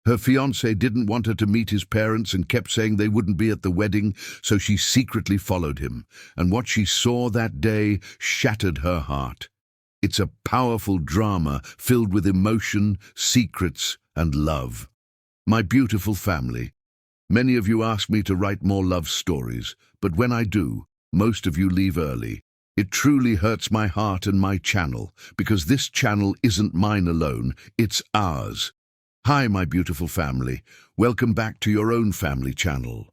Her fiancé didn't want her to meet his parents and kept saying they wouldn't be at the wedding, so she secretly followed him, and what she saw that day shattered her heart. It's a powerful drama filled with emotion, secrets, and love. My beautiful family, many of you ask me to write more love stories, but when I do, most of you leave early. It truly hurts my heart and my channel, because this channel isn't mine alone, it's ours. Hi, my beautiful family. Welcome back to your own family channel.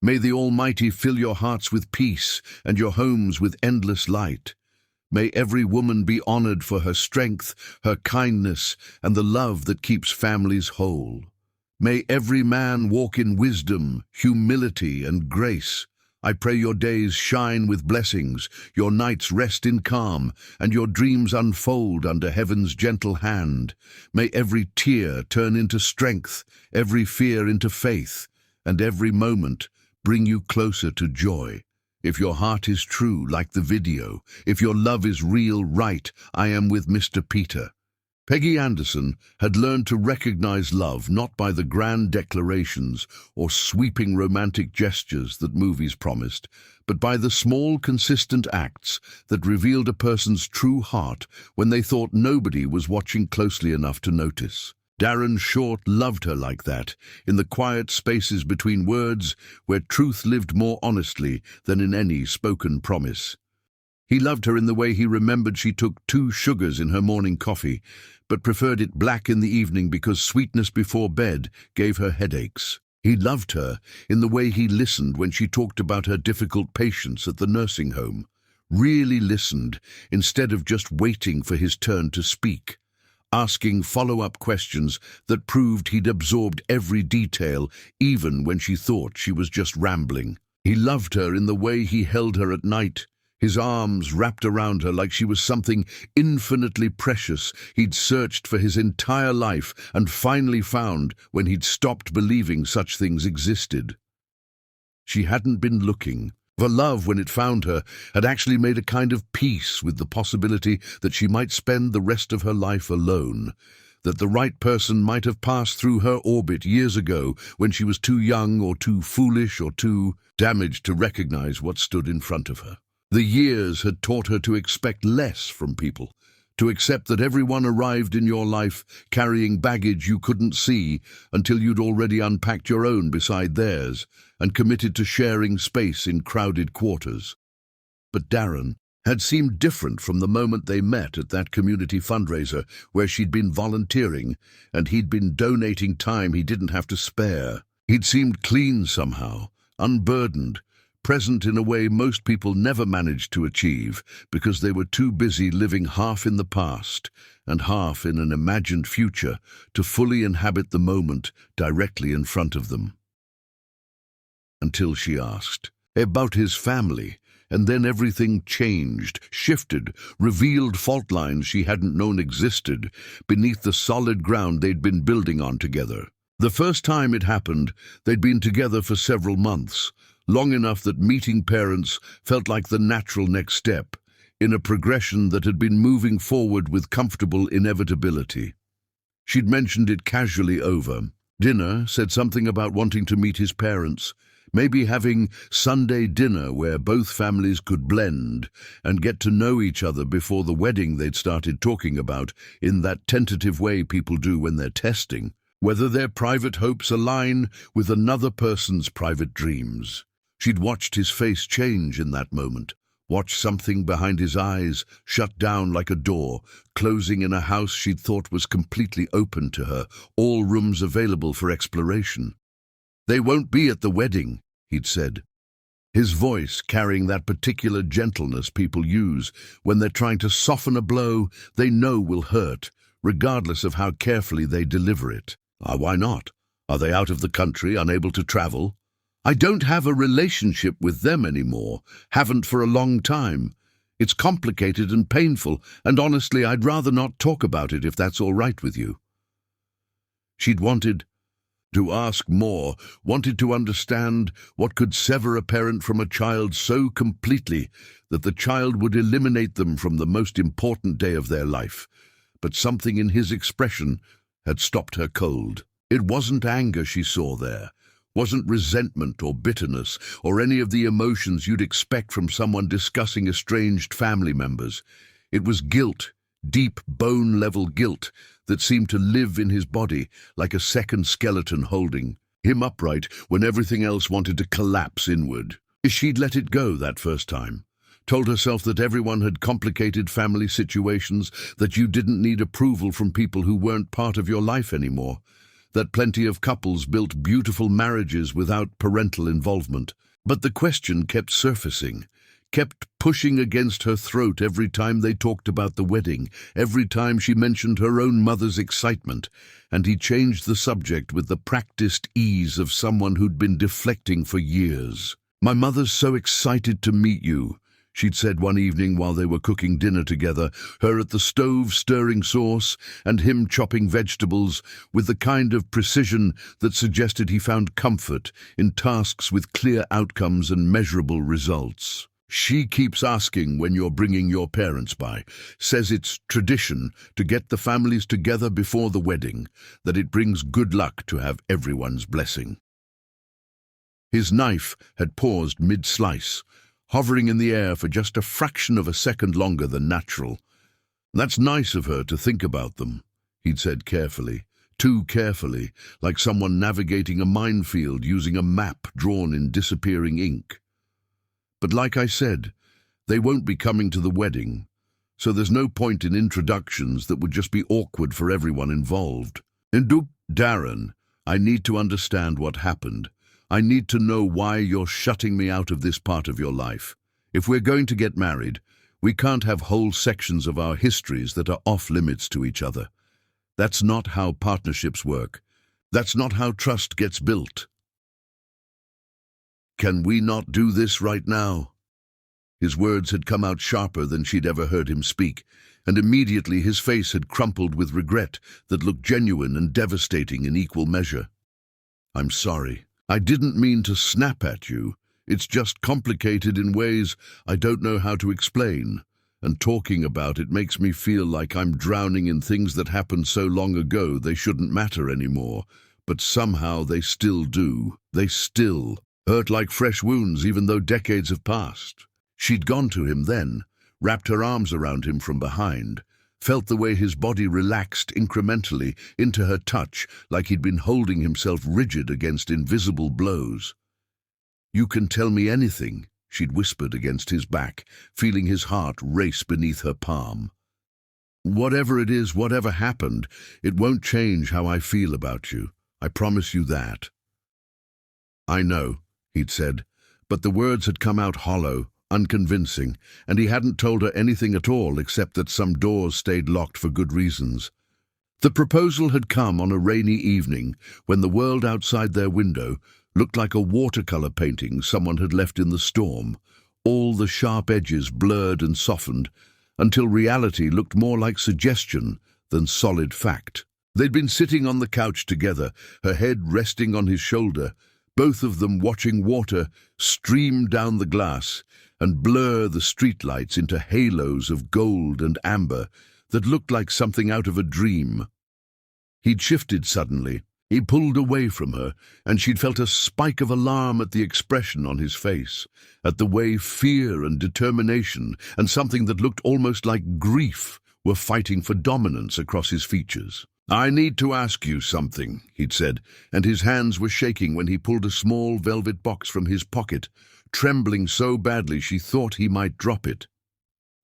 May the Almighty fill your hearts with peace and your homes with endless light. May every woman be honored for her strength, her kindness, and the love that keeps families whole. May every man walk in wisdom, humility, and grace. I pray your days shine with blessings, your nights rest in calm, and your dreams unfold under heaven's gentle hand. May every tear turn into strength, every fear into faith, and every moment bring you closer to joy. If your heart is true, like the video, if your love is real, write, "I am with Mr. Peter." Peggy Anderson had learned to recognize love not by the grand declarations or sweeping romantic gestures that movies promised, but by the small, consistent acts that revealed a person's true heart when they thought nobody was watching closely enough to notice. Darren Short loved her like that, in the quiet spaces between words where truth lived more honestly than in any spoken promise. He loved her in the way he remembered she took 2 sugars in her morning coffee, but preferred it black in the evening because sweetness before bed gave her headaches. He loved her in the way he listened when she talked about her difficult patients at the nursing home. Really listened, instead of just waiting for his turn to speak. Asking follow-up questions that proved he'd absorbed every detail, even when she thought she was just rambling. He loved her in the way he held her at night, his arms wrapped around her like she was something infinitely precious he'd searched for his entire life and finally found when he'd stopped believing such things existed. She hadn't been looking. For love, when it found her, had actually made a kind of peace with the possibility that she might spend the rest of her life alone, that the right person might have passed through her orbit years ago when she was too young or too foolish or too damaged to recognize what stood in front of her. The years had taught her to expect less from people, to accept that everyone arrived in your life carrying baggage you couldn't see until you'd already unpacked your own beside theirs and committed to sharing space in crowded quarters. But Darren had seemed different from the moment they met at that community fundraiser where she'd been volunteering and he'd been donating time he didn't have to spare. He'd seemed clean somehow, unburdened, present in a way most people never managed to achieve because they were too busy living half in the past and half in an imagined future to fully inhabit the moment directly in front of them. Until she asked about his family, and then everything changed, shifted, revealed fault lines she hadn't known existed beneath the solid ground they'd been building on together. The first time it happened, they'd been together for several months, long enough that meeting parents felt like the natural next step, in a progression that had been moving forward with comfortable inevitability. She'd mentioned it casually over dinner, said something about wanting to meet his parents, maybe having Sunday dinner where both families could blend and get to know each other before the wedding they'd started talking about in that tentative way people do when they're testing whether their private hopes align with another person's private dreams. She'd watched his face change in that moment, watched something behind his eyes shut down like a door, closing in a house she'd thought was completely open to her, all rooms available for exploration. "They won't be at the wedding," he'd said, his voice carrying that particular gentleness people use when they're trying to soften a blow they know will hurt, regardless of how carefully they deliver it. Why not? Are they out of the country, unable to travel? "I don't have a relationship with them anymore, haven't for a long time. It's complicated and painful, and honestly, I'd rather not talk about it if that's all right with you." She'd wanted to ask more, wanted to understand what could sever a parent from a child so completely that the child would eliminate them from the most important day of their life. But something in his expression had stopped her cold. It wasn't anger she saw there, wasn't resentment or bitterness or any of the emotions you'd expect from someone discussing estranged family members. It was guilt, deep bone-level guilt that seemed to live in his body like a second skeleton holding him upright when everything else wanted to collapse inward. She'd let it go that first time. Told herself that everyone had complicated family situations, that you didn't need approval from people who weren't part of your life anymore, that plenty of couples built beautiful marriages without parental involvement. But the question kept surfacing, kept pushing against her throat every time they talked about the wedding, every time she mentioned her own mother's excitement, and he changed the subject with the practiced ease of someone who'd been deflecting for years. "My mother's so excited to meet you," she'd said one evening while they were cooking dinner together, her at the stove stirring sauce and him chopping vegetables with the kind of precision that suggested he found comfort in tasks with clear outcomes and measurable results. "She keeps asking when you're bringing your parents by, says it's tradition to get the families together before the wedding, that it brings good luck to have everyone's blessing." His knife had paused mid-slice, hovering in the air for just a fraction of a second longer than natural. "That's nice of her to think about them," he'd said carefully, too carefully, like someone navigating a minefield using a map drawn in disappearing ink. "But like I said, they won't be coming to the wedding, so there's no point in introductions that would just be awkward for everyone involved. Darren, I need to understand what happened. I need to know why you're shutting me out of this part of your life. If we're going to get married, we can't have whole sections of our histories that are off limits to each other. That's not how partnerships work. That's not how trust gets built. Can we not do this right now?" His words had come out sharper than she'd ever heard him speak, and immediately his face had crumpled with regret that looked genuine and devastating in equal measure. "I'm sorry. I didn't mean to snap at you. It's just complicated in ways I don't know how to explain, and talking about it makes me feel like I'm drowning in things that happened so long ago they shouldn't matter anymore, but somehow they still do. They still hurt like fresh wounds even though decades have passed." She'd gone to him then, wrapped her arms around him from behind, felt the way his body relaxed incrementally into her touch like he'd been holding himself rigid against invisible blows. "You can tell me anything," she'd whispered against his back, feeling his heart race beneath her palm. "Whatever it is, whatever happened, it won't change how I feel about you. I promise you that." "I know," he'd said, but the words had come out hollow, unconvincing, and he hadn't told her anything at all except that some doors stayed locked for good reasons. The proposal had come on a rainy evening when the world outside their window looked like a watercolor painting someone had left in the storm, all the sharp edges blurred and softened, until reality looked more like suggestion than solid fact. They'd been sitting on the couch together, her head resting on his shoulder, both of them watching water stream down the glass and blur the streetlights into halos of gold and amber that looked like something out of a dream. He'd shifted suddenly. He pulled away from her, and she'd felt a spike of alarm at the expression on his face, at the way fear and determination and something that looked almost like grief were fighting for dominance across his features. "I need to ask you something," he'd said, and his hands were shaking when he pulled a small velvet box from his pocket, trembling so badly she thought he might drop it.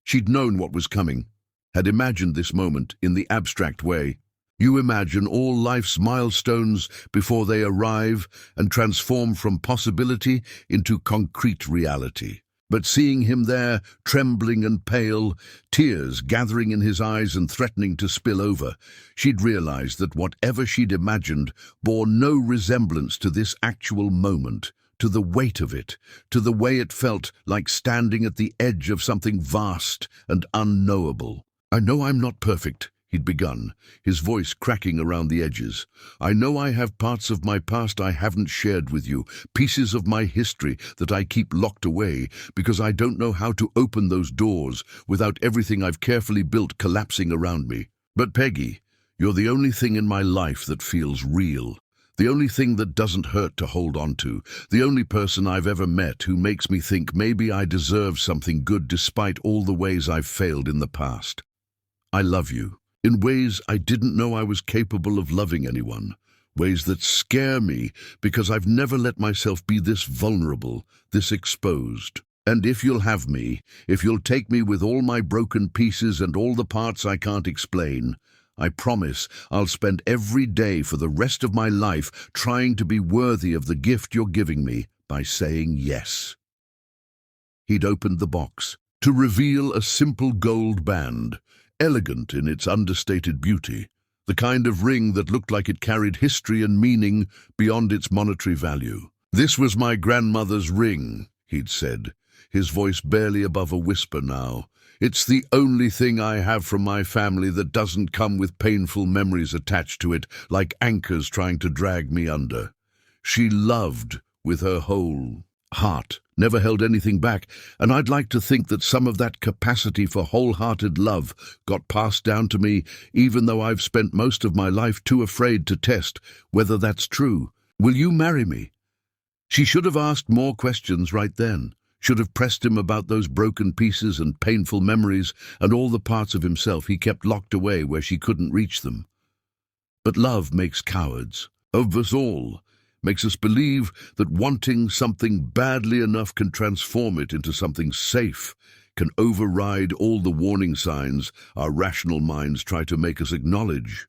She'd known what was coming, had imagined this moment in the abstract way. You imagine all life's milestones before they arrive and transform from possibility into concrete reality. But seeing him there, trembling and pale, tears gathering in his eyes and threatening to spill over, she'd realized that whatever she'd imagined bore no resemblance to this actual moment, to the weight of it, to the way it felt like standing at the edge of something vast and unknowable. "I know I'm not perfect," he'd begun, his voice cracking around the edges. "I know I have parts of my past I haven't shared with you, pieces of my history that I keep locked away because I don't know how to open those doors without everything I've carefully built collapsing around me. But Peggy, You're the only thing in my life that feels real. The only thing that doesn't hurt to hold on to. The only person I've ever met who makes me think maybe I deserve something good despite all the ways I've failed in the past. I love you, in ways I didn't know I was capable of loving anyone. Ways that scare me because I've never let myself be this vulnerable, this exposed. And if you'll have me, if you'll take me with all my broken pieces and all the parts I can't explain, I promise I'll spend every day for the rest of my life trying to be worthy of the gift you're giving me by saying yes. He'd opened the box to reveal a simple gold band, elegant in its understated beauty, the kind of ring that looked like it carried history and meaning beyond its monetary value. "This was my grandmother's ring," he'd said, his voice barely above a whisper now. "It's the only thing I have from my family that doesn't come with painful memories attached to it, like anchors trying to drag me under." She loved with her whole heart, never held anything back, and I'd like to think that some of that capacity for wholehearted love got passed down to me, even though I've spent most of my life too afraid to test whether that's true. "Will you marry me?" She should have asked more questions right then. Should have pressed him about those broken pieces and painful memories and all the parts of himself he kept locked away where she couldn't reach them. But love makes cowards, of us all, makes us believe that wanting something badly enough can transform it into something safe, can override all the warning signs our rational minds try to make us acknowledge.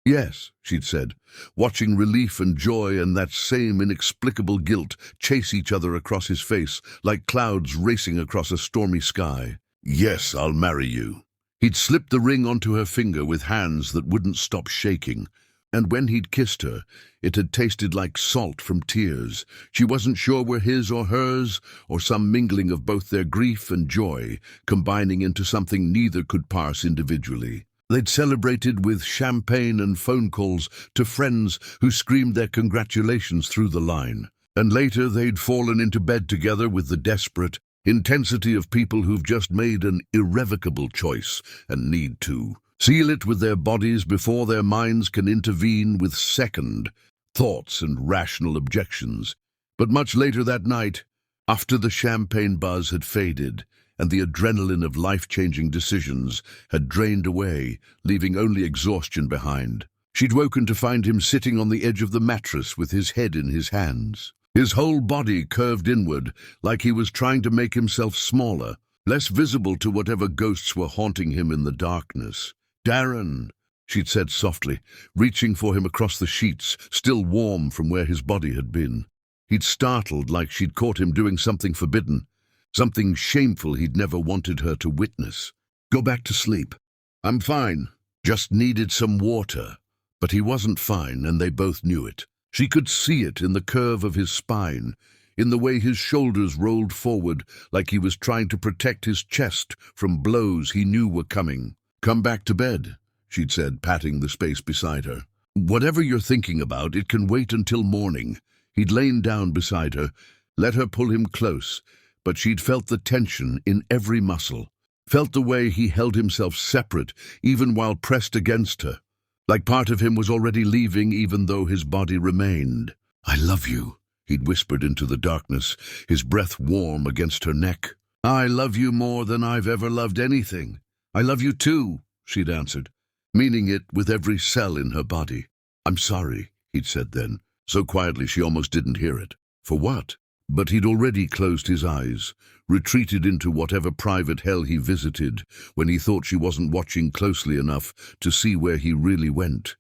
"Yes," she'd said, watching relief and joy and that same inexplicable guilt chase each other across his face like clouds racing across a stormy sky. "Yes, I'll marry you." He'd slipped the ring onto her finger with hands that wouldn't stop shaking, and when he'd kissed her, it had tasted like salt from tears. She wasn't sure were his or hers, or some mingling of both their grief and joy, combining into something neither could parse individually. They'd celebrated with champagne and phone calls to friends who screamed their congratulations through the line. And later they'd fallen into bed together with the desperate intensity of people who've just made an irrevocable choice and need to seal it with their bodies before their minds can intervene with second thoughts and rational objections. But much later that night, after the champagne buzz had faded, and the adrenaline of life-changing decisions had drained away, leaving only exhaustion behind, she'd woken to find him sitting on the edge of the mattress with his head in his hands. His whole body curved inward, like he was trying to make himself smaller, less visible to whatever ghosts were haunting him in the darkness. "Darren," she'd said softly, reaching for him across the sheets, still warm from where his body had been. He'd startled like she'd caught him doing something forbidden. Something shameful he'd never wanted her to witness. "Go back to sleep." "I'm fine. Just needed some water." But he wasn't fine, and they both knew it. She could see it in the curve of his spine, in the way his shoulders rolled forward like he was trying to protect his chest from blows he knew were coming. "Come back to bed," she'd said, patting the space beside her. "Whatever you're thinking about, it can wait until morning." He'd lain down beside her, let her pull him close, but she'd felt the tension in every muscle, felt the way he held himself separate even while pressed against her, like part of him was already leaving even though his body remained. "I love you," he'd whispered into the darkness, his breath warm against her neck. "I love you more than I've ever loved anything." "I love you too," she'd answered, meaning it with every cell in her body. "I'm sorry," he'd said then, so quietly she almost didn't hear it. "For what?" But he'd already closed his eyes, retreated into whatever private hell he visited when he thought she wasn't watching closely enough to see where he really went.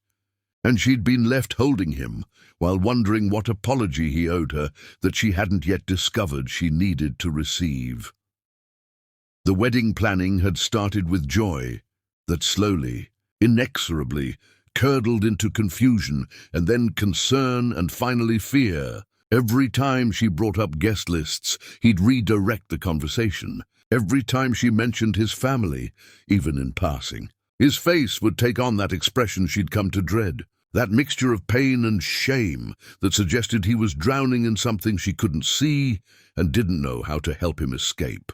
And she'd been left holding him while wondering what apology he owed her that she hadn't yet discovered she needed to receive. The wedding planning had started with joy that slowly, inexorably, curdled into confusion and then concern and finally fear. Every time she brought up guest lists, he'd redirect the conversation. Every time she mentioned his family, even in passing, his face would take on that expression she'd come to dread, that mixture of pain and shame that suggested he was drowning in something she couldn't see and didn't know how to help him escape.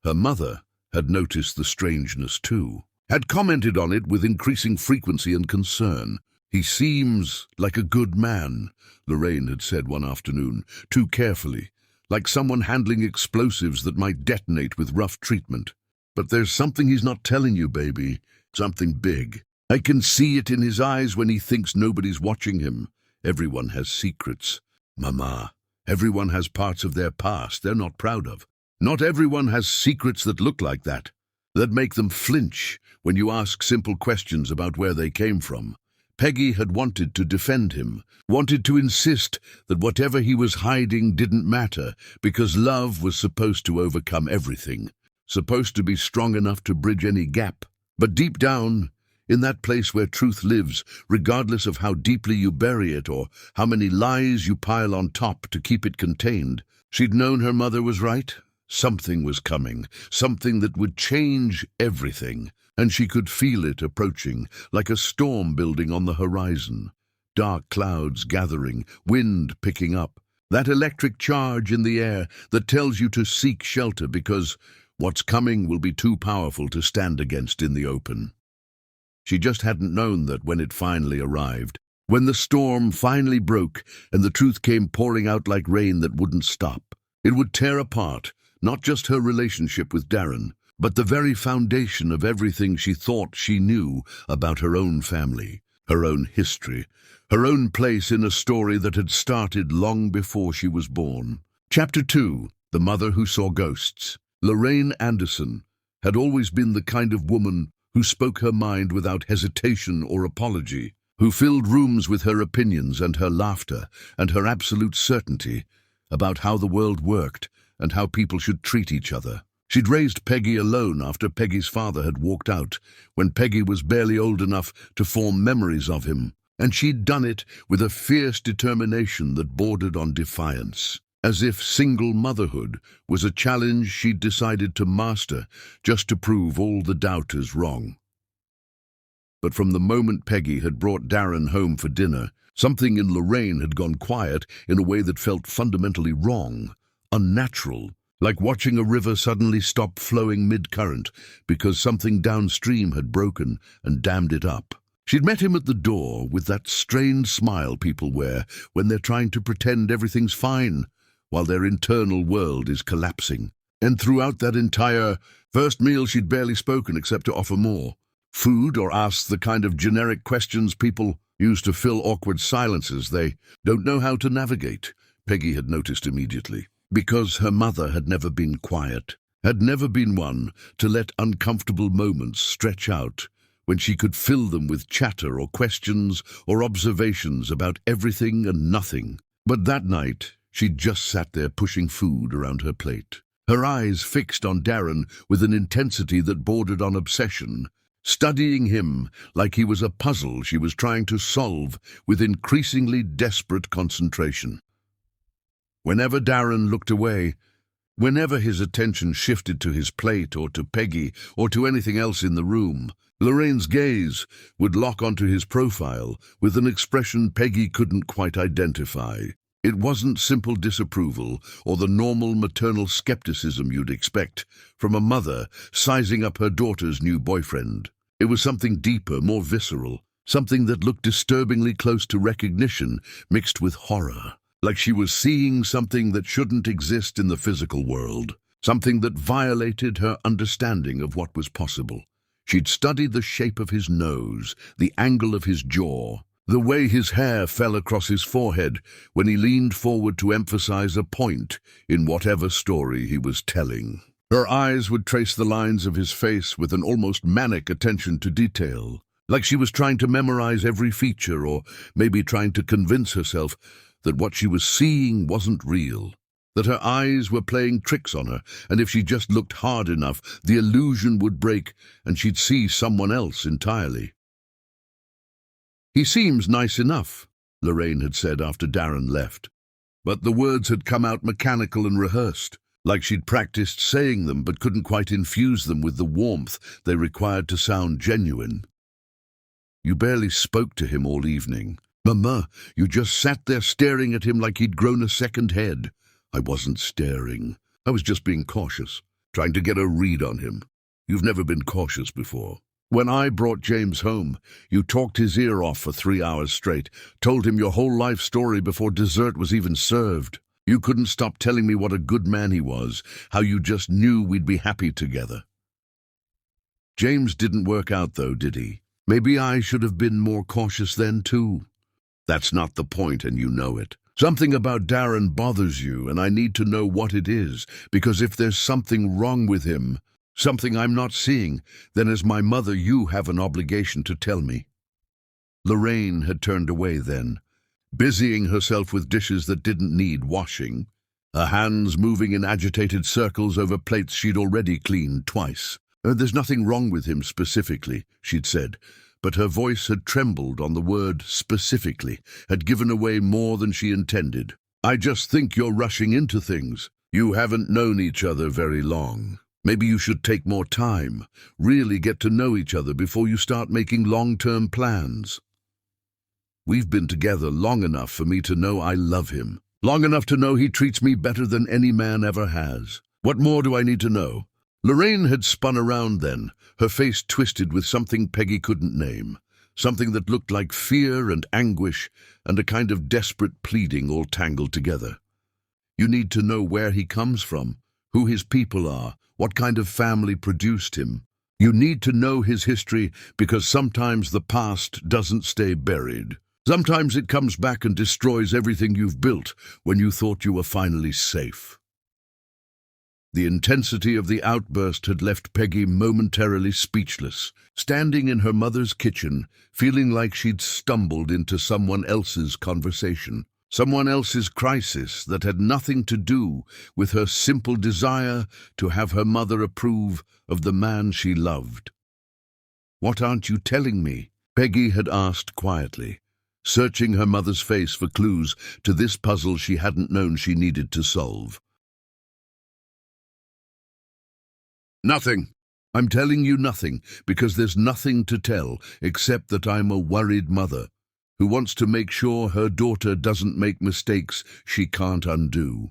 Her mother had noticed the strangeness too. had commented on it with increasing frequency and concern. "He seems like a good man," Lorraine had said one afternoon, too carefully, like someone handling explosives that might detonate with rough treatment. "But there's something he's not telling you, baby. Something big. I can see it in his eyes when he thinks nobody's watching him. Everyone has secrets, Mama. Everyone has parts of their past they're not proud of. Not everyone has secrets that look like that make them flinch when you ask simple questions about where they came from." Peggy had wanted to defend him, wanted to insist that whatever he was hiding didn't matter, because love was supposed to overcome everything, supposed to be strong enough to bridge any gap. But deep down, in that place where truth lives, regardless of how deeply you bury it or how many lies you pile on top to keep it contained, she'd known her mother was right. Something was coming, something that would change everything, and she could feel it approaching, like a storm building on the horizon. Dark clouds gathering, wind picking up, that electric charge in the air that tells you to seek shelter because what's coming will be too powerful to stand against in the open. She just hadn't known that when it finally arrived, when the storm finally broke and the truth came pouring out like rain that wouldn't stop. It would tear apart not just her relationship with Darren, but the very foundation of everything she thought she knew about her own family, her own history, her own place in a story that had started long before she was born. Chapter 2. The Mother Who Saw Ghosts. Lorraine Anderson had always been the kind of woman who spoke her mind without hesitation or apology, who filled rooms with her opinions and her laughter and her absolute certainty about how the world worked and how people should treat each other. She'd raised Peggy alone after Peggy's father had walked out, when Peggy was barely old enough to form memories of him, and she'd done it with a fierce determination that bordered on defiance, as if single motherhood was a challenge she'd decided to master just to prove all the doubters wrong. But from the moment Peggy had brought Darren home for dinner, something in Lorraine had gone quiet in a way that felt fundamentally wrong, unnatural, like watching a river suddenly stop flowing mid-current because something downstream had broken and dammed it up. She'd met him at the door with that strained smile people wear when they're trying to pretend everything's fine while their internal world is collapsing. And throughout that entire first meal she'd barely spoken except to offer more food or ask the kind of generic questions people use to fill awkward silences they don't know how to navigate, Peggy had noticed immediately. Because her mother had never been quiet, had never been one to let uncomfortable moments stretch out when she could fill them with chatter or questions or observations about everything and nothing. But that night, she'd just sat there pushing food around her plate, her eyes fixed on Darren with an intensity that bordered on obsession, studying him like he was a puzzle she was trying to solve with increasingly desperate concentration. Whenever Darren looked away, whenever his attention shifted to his plate or to Peggy or to anything else in the room, Lorraine's gaze would lock onto his profile with an expression Peggy couldn't quite identify. It wasn't simple disapproval or the normal maternal skepticism you'd expect from a mother sizing up her daughter's new boyfriend. It was something deeper, more visceral, something that looked disturbingly close to recognition mixed with horror. Like she was seeing something that shouldn't exist in the physical world, something that violated her understanding of what was possible. She'd studied the shape of his nose, the angle of his jaw, the way his hair fell across his forehead when he leaned forward to emphasize a point in whatever story he was telling. Her eyes would trace the lines of his face with an almost manic attention to detail, like she was trying to memorize every feature or maybe trying to convince herself that what she was seeing wasn't real, that her eyes were playing tricks on her, and if she just looked hard enough, the illusion would break and she'd see someone else entirely. "He seems nice enough," Lorraine had said after Darren left, but the words had come out mechanical and rehearsed, like she'd practiced saying them but couldn't quite infuse them with the warmth they required to sound genuine. "You barely spoke to him all evening. Mama, you just sat there staring at him like he'd grown a second head." "I wasn't staring. I was just being cautious, trying to get a read on him." "You've never been cautious before." When I brought James home, you talked his ear off for 3 hours straight, told him your whole life story before dessert was even served. You couldn't stop telling me what a good man he was, how you just knew we'd be happy together. James didn't work out though, did he? Maybe I should have been more cautious then too. That's not the point, and you know it. Something about Darren bothers you, and I need to know what it is, because if there's something wrong with him, something I'm not seeing, then as my mother you have an obligation to tell me. Lorraine had turned away then, busying herself with dishes that didn't need washing, her hands moving in agitated circles over plates she'd already cleaned twice. There's nothing wrong with him specifically, she'd said, but her voice had trembled on the word specifically, had given away more than she intended. I just think you're rushing into things. You haven't known each other very long. Maybe you should take more time, really get to know each other before you start making long-term plans. We've been together long enough for me to know I love him, long enough to know he treats me better than any man ever has. What more do I need to know? Lorraine had spun around then, her face twisted with something Peggy couldn't name, something that looked like fear and anguish and a kind of desperate pleading all tangled together. You need to know where he comes from, who his people are, what kind of family produced him. You need to know his history because sometimes the past doesn't stay buried. Sometimes it comes back and destroys everything you've built when you thought you were finally safe. The intensity of the outburst had left Peggy momentarily speechless, standing in her mother's kitchen, feeling like she'd stumbled into someone else's conversation, someone else's crisis that had nothing to do with her simple desire to have her mother approve of the man she loved. "What aren't you telling me?" Peggy had asked quietly, searching her mother's face for clues to this puzzle she hadn't known she needed to solve. "Nothing. I'm telling you nothing, because there's nothing to tell, except that I'm a worried mother who wants to make sure her daughter doesn't make mistakes she can't undo."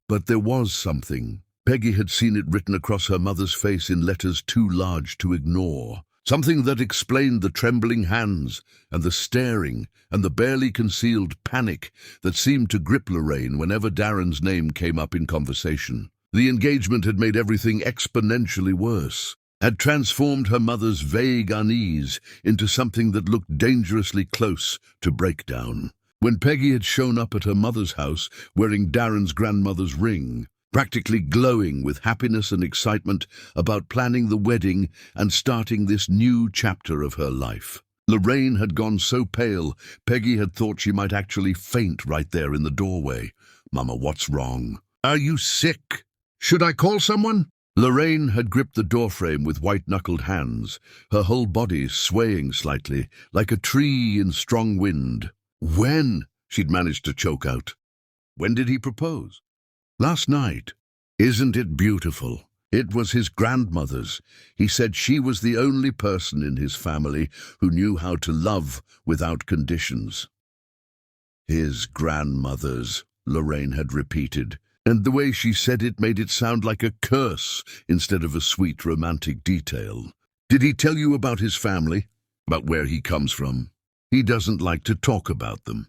But there was something. Peggy had seen it written across her mother's face in letters too large to ignore. Something that explained the trembling hands and the staring and the barely concealed panic that seemed to grip Lorraine whenever Darren's name came up in conversation. The engagement had made everything exponentially worse, had transformed her mother's vague unease into something that looked dangerously close to breakdown. When Peggy had shown up at her mother's house wearing Darren's grandmother's ring, practically glowing with happiness and excitement about planning the wedding and starting this new chapter of her life, Lorraine had gone so pale, Peggy had thought she might actually faint right there in the doorway. "Mama, what's wrong? Are you sick? Should I call someone?" Lorraine had gripped the doorframe with white-knuckled hands, her whole body swaying slightly, like a tree in strong wind. "When?" she'd managed to choke out. "When did he propose?" "Last night. Isn't it beautiful? It was his grandmother's. He said she was the only person in his family who knew how to love without conditions." "His grandmother's," Lorraine had repeated, and the way she said it made it sound like a curse instead of a sweet romantic detail. "Did he tell you about his family? About where he comes from?" "He doesn't like to talk about them.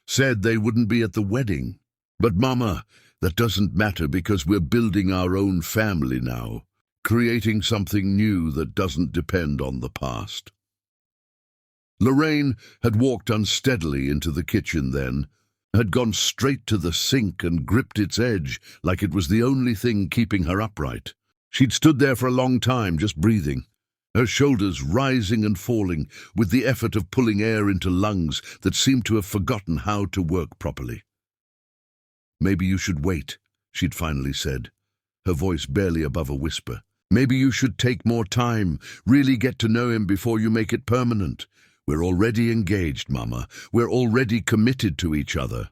Said they wouldn't be at the wedding." "But Mama, that doesn't matter because we're building our own family now, creating something new that doesn't depend on the past." Lorraine had walked unsteadily into the kitchen then, had gone straight to the sink and gripped its edge like it was the only thing keeping her upright. She'd stood there for a long time, just breathing, her shoulders rising and falling with the effort of pulling air into lungs that seemed to have forgotten how to work properly. "Maybe you should wait," she'd finally said, her voice barely above a whisper. "Maybe you should take more time, really get to know him before you make it permanent. We're already engaged, Mama. We're already committed to each other."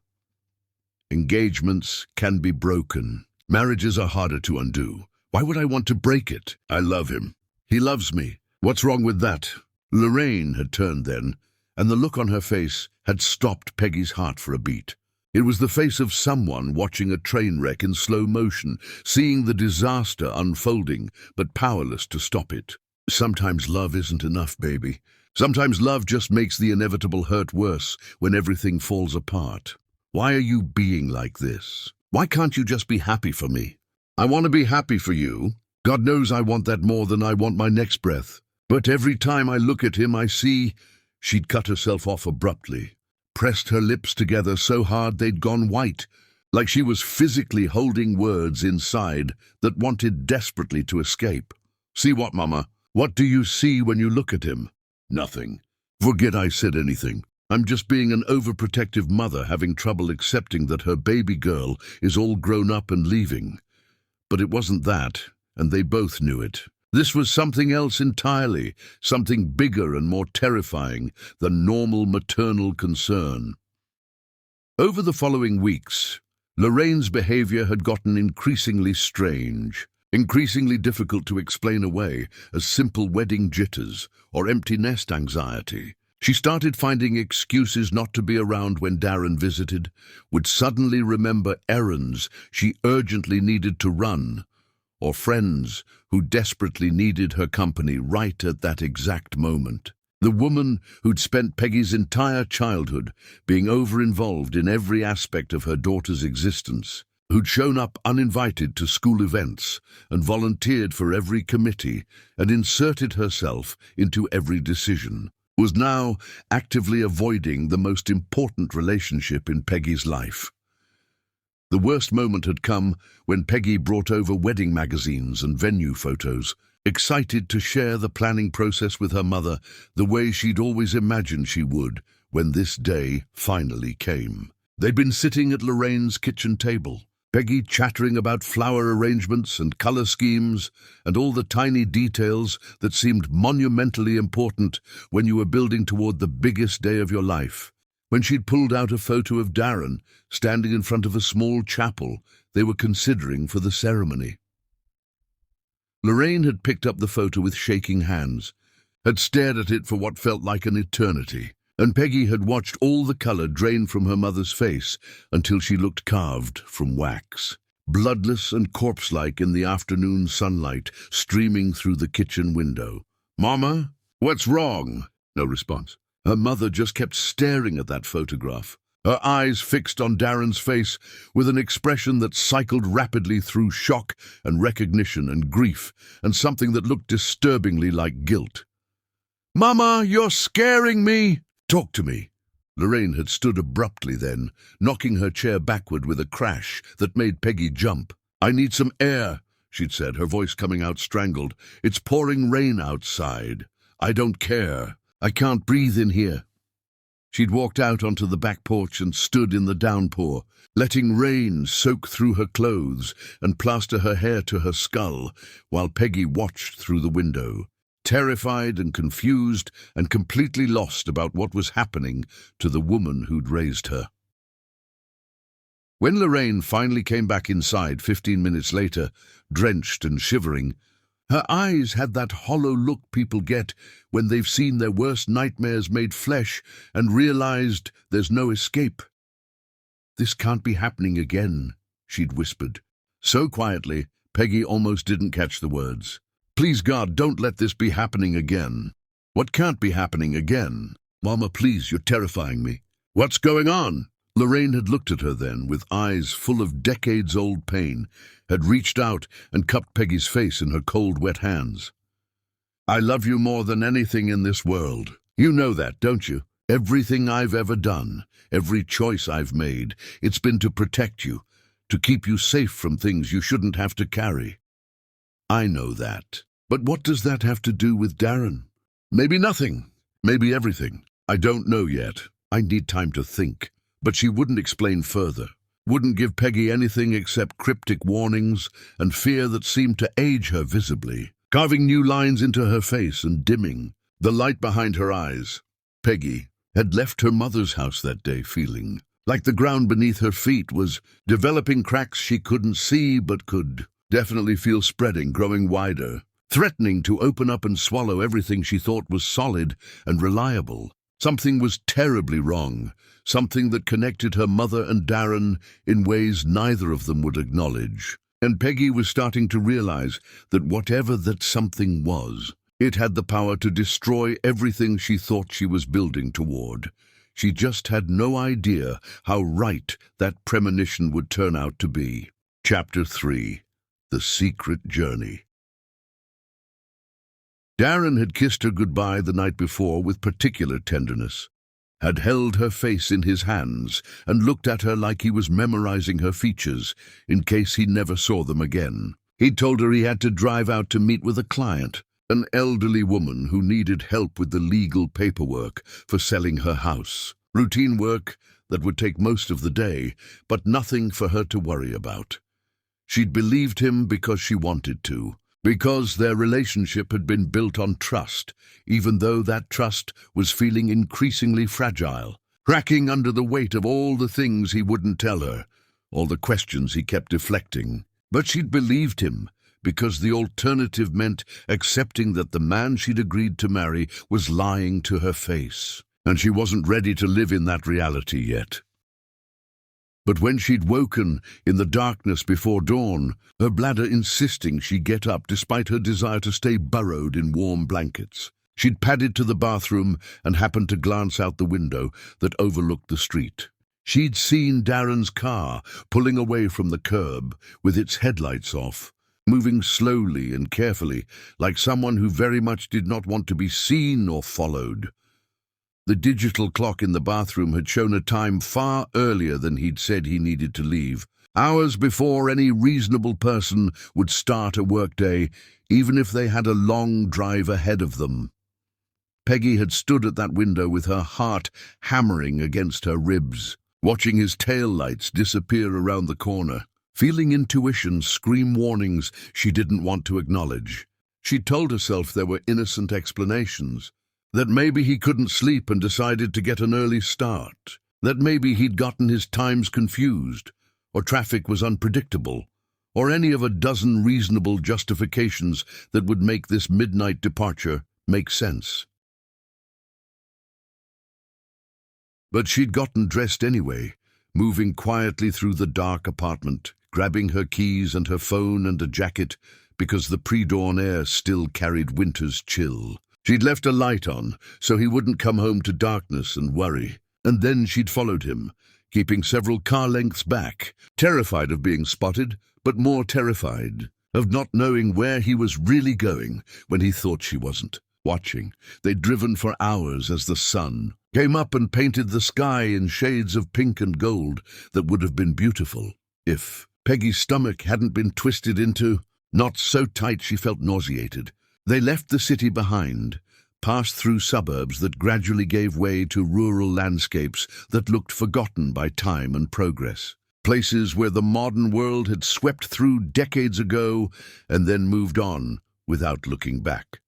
Engagements can be broken. Marriages are harder to undo. Why would I want to break it? I love him. He loves me. What's wrong with that? Lorraine had turned then, and the look on her face had stopped Peggy's heart for a beat. It was the face of someone watching a train wreck in slow motion, seeing the disaster unfolding, but powerless to stop it. Sometimes love isn't enough, baby. Sometimes love just makes the inevitable hurt worse when everything falls apart. Why are you being like this? Why can't you just be happy for me? I want to be happy for you. God knows I want that more than I want my next breath. But every time I look at him, I see... She'd cut herself off abruptly, pressed her lips together so hard they'd gone white, like she was physically holding words inside that wanted desperately to escape. See what, Mama? What do you see when you look at him? Nothing. Forget I said anything. I'm just being an overprotective mother having trouble accepting that her baby girl is all grown up and leaving. But it wasn't that, and they both knew it. This was something else entirely, something bigger and more terrifying than normal maternal concern. Over the following weeks, Lorraine's behavior had gotten increasingly strange, increasingly difficult to explain away as simple wedding jitters or empty nest anxiety. She started finding excuses not to be around when Darren visited, would suddenly remember errands she urgently needed to run, or friends who desperately needed her company right at that exact moment. The woman who'd spent Peggy's entire childhood being over-involved in every aspect of her daughter's existence, who'd shown up uninvited to school events and volunteered for every committee and inserted herself into every decision, was now actively avoiding the most important relationship in Peggy's life. The worst moment had come when Peggy brought over wedding magazines and venue photos, excited to share the planning process with her mother the way she'd always imagined she would when this day finally came. They'd been sitting at Lorraine's kitchen table, Peggy chattering about flower arrangements and color schemes and all the tiny details that seemed monumentally important when you were building toward the biggest day of your life. When she'd pulled out a photo of Darren standing in front of a small chapel they were considering for the ceremony. Lorraine had picked up the photo with shaking hands, had stared at it for what felt like an eternity, and Peggy had watched all the color drain from her mother's face until she looked carved from wax, bloodless and corpse-like in the afternoon sunlight streaming through the kitchen window. "Mama, what's wrong?" No response. Her mother just kept staring at that photograph, her eyes fixed on Darren's face with an expression that cycled rapidly through shock and recognition and grief and something that looked disturbingly like guilt. "Mama, you're scaring me!" "Talk to me." Lorraine had stood abruptly then, knocking her chair backward with a crash that made Peggy jump. "I need some air," she'd said, her voice coming out strangled. "It's pouring rain outside. I don't care. I can't breathe in here." She'd walked out onto the back porch and stood in the downpour, letting rain soak through her clothes and plaster her hair to her skull, while Peggy watched through the window, terrified and confused and completely lost about what was happening to the woman who'd raised her. When Lorraine finally came back inside 15 minutes later, drenched and shivering, her eyes had that hollow look people get when they've seen their worst nightmares made flesh and realized there's no escape. "This can't be happening again," she'd whispered. So quietly, Peggy almost didn't catch the words. "Please God, don't let this be happening again." "What can't be happening again?" "Mama, please, you're terrifying me." "What's going on?" Lorraine had looked at her then, with eyes full of decades-old pain, had reached out and cupped Peggy's face in her cold, wet hands. "I love you more than anything in this world. You know that, don't you? Everything I've ever done, every choice I've made, it's been to protect you, to keep you safe from things you shouldn't have to carry. I know that. But what does that have to do with Darren? Maybe nothing. Maybe everything. I don't know yet. I need time to think." But she wouldn't explain further, wouldn't give Peggy anything except cryptic warnings and fear that seemed to age her visibly, carving new lines into her face and dimming the light behind her eyes. Peggy had left her mother's house that day feeling like the ground beneath her feet was developing cracks she couldn't see but could definitely feel spreading, growing wider, threatening to open up and swallow everything she thought was solid and reliable. Something was terribly wrong, something that connected her mother and Darren in ways neither of them would acknowledge. And Peggy was starting to realize that whatever that something was, It had the power to destroy everything she thought she was building toward. She just had no idea how right that premonition would turn out to be. Chapter 3. The Secret Journey. Darren had kissed her goodbye the night before with particular tenderness, had held her face in his hands and looked at her like he was memorizing her features in case he never saw them again. He'd told her he had to drive out to meet with a client, an elderly woman who needed help with the legal paperwork for selling her house. Routine work that would take most of the day, but nothing for her to worry about. She'd believed him because she wanted to, because their relationship had been built on trust, even though that trust was feeling increasingly fragile, cracking under the weight of all the things he wouldn't tell her, all the questions he kept deflecting. But she'd believed him, because the alternative meant accepting that the man she'd agreed to marry was lying to her face, and she wasn't ready to live in that reality yet. But when she'd woken in the darkness before dawn, her bladder insisting she get up despite her desire to stay burrowed in warm blankets, she'd padded to the bathroom and happened to glance out the window that overlooked the street. She'd seen Darren's car pulling away from the curb with its headlights off, moving slowly and carefully, like someone who very much did not want to be seen or followed. The digital clock in the bathroom had shown a time far earlier than he'd said he needed to leave, hours before any reasonable person would start a workday, even if they had a long drive ahead of them. Peggy had stood at that window with her heart hammering against her ribs, watching his taillights disappear around the corner, feeling intuition scream warnings she didn't want to acknowledge. She'd told herself there were innocent explanations, that maybe he couldn't sleep and decided to get an early start, that maybe he'd gotten his times confused, or traffic was unpredictable, or any of a dozen reasonable justifications that would make this midnight departure make sense. But she'd gotten dressed anyway, moving quietly through the dark apartment, grabbing her keys and her phone and a jacket, because the pre-dawn air still carried winter's chill. She'd left a light on, so he wouldn't come home to darkness and worry. And then she'd followed him, keeping several car lengths back, terrified of being spotted, but more terrified of not knowing where he was really going when he thought she wasn't. Watching, they'd driven for hours as the sun came up and painted the sky in shades of pink and gold that would have been beautiful if Peggy's stomach hadn't been twisted into knots so tight she felt nauseated. They left the city behind, passed through suburbs that gradually gave way to rural landscapes that looked forgotten by time and progress, places where the modern world had swept through decades ago and then moved on without looking back.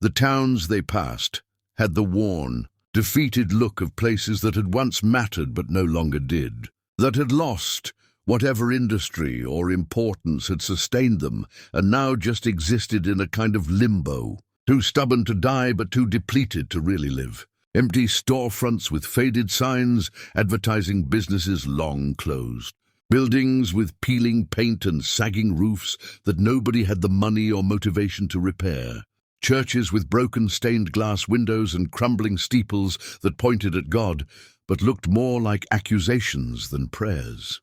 The towns they passed had the worn, defeated look of places that had once mattered but no longer did, that had lost whatever industry or importance had sustained them and now just existed in a kind of limbo, too stubborn to die but too depleted to really live. Empty storefronts with faded signs advertising businesses long closed. Buildings with peeling paint and sagging roofs that nobody had the money or motivation to repair. Churches with broken stained glass windows and crumbling steeples that pointed at God but looked more like accusations than prayers.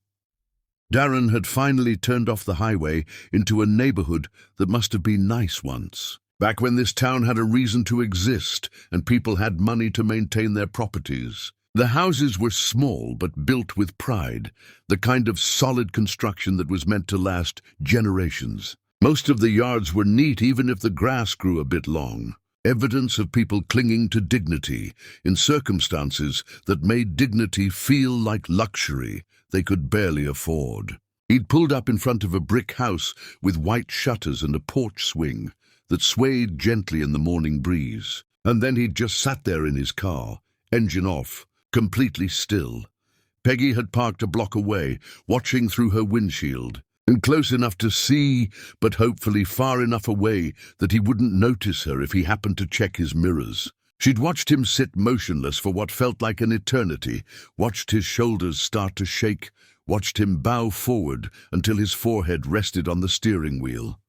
Darren had finally turned off the highway into a neighborhood that must have been nice once, back when this town had a reason to exist and people had money to maintain their properties. The houses were small but built with pride, the kind of solid construction that was meant to last generations. Most of the yards were neat even if the grass grew a bit long, evidence of people clinging to dignity in circumstances that made dignity feel like luxury they could barely afford. He'd pulled up in front of a brick house with white shutters and a porch swing that swayed gently in the morning breeze, and then he'd just sat there in his car, engine off, completely still. Peggy had parked a block away, watching through her windshield, and close enough to see, but hopefully far enough away that he wouldn't notice her if he happened to check his mirrors. She'd watched him sit motionless for what felt like an eternity, watched his shoulders start to shake, watched him bow forward until his forehead rested on the steering wheel.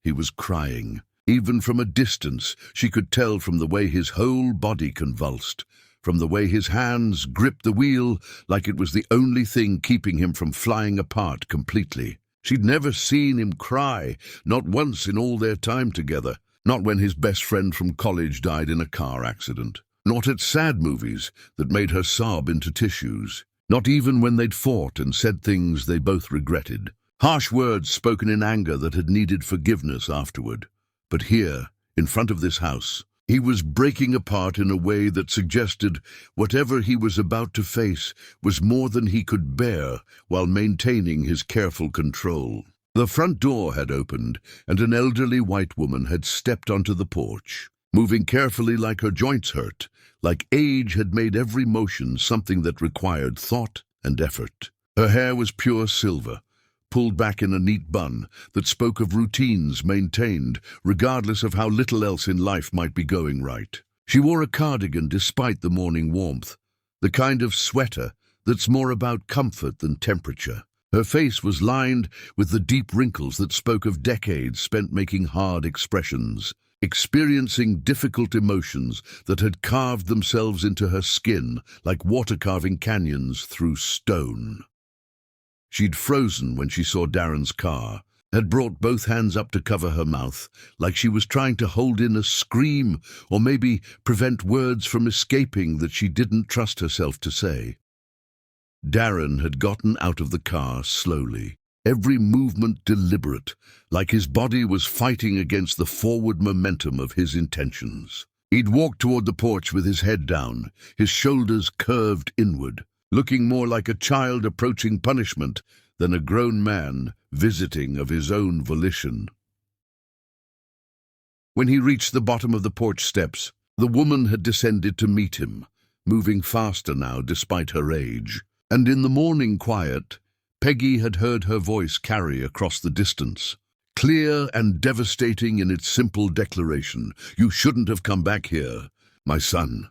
He was crying, Even from a distance, she could tell from the way his whole body convulsed, from the way his hands gripped the wheel like it was the only thing keeping him from flying apart completely. She'd never seen him cry, not once in all their time together, not when his best friend from college died in a car accident, not at sad movies that made her sob into tissues, not even when they'd fought and said things they both regretted, harsh words spoken in anger that had needed forgiveness afterward. But here, in front of this house, he was breaking apart in a way that suggested whatever he was about to face was more than he could bear while maintaining his careful control. The front door had opened, and an elderly white woman had stepped onto the porch, moving carefully like her joints hurt, like age had made every motion something that required thought and effort. Her hair was pure silver, pulled back in a neat bun that spoke of routines maintained, regardless of how little else in life might be going right. She wore a cardigan despite the morning warmth, the kind of sweater that's more about comfort than temperature. Her face was lined with the deep wrinkles that spoke of decades spent making hard expressions, experiencing difficult emotions that had carved themselves into her skin like water carving canyons through stone. She'd frozen when she saw Darren's car, had brought both hands up to cover her mouth, like she was trying to hold in a scream or maybe prevent words from escaping that she didn't trust herself to say. Darren had gotten out of the car slowly, every movement deliberate, like his body was fighting against the forward momentum of his intentions. He'd walked toward the porch with his head down, his shoulders curved inward, looking more like a child approaching punishment than a grown man visiting of his own volition. When he reached the bottom of the porch steps, the woman had descended to meet him, moving faster now despite her age. And in the morning quiet, Peggy had heard her voice carry across the distance, clear and devastating in its simple declaration, "You shouldn't have come back here, my son,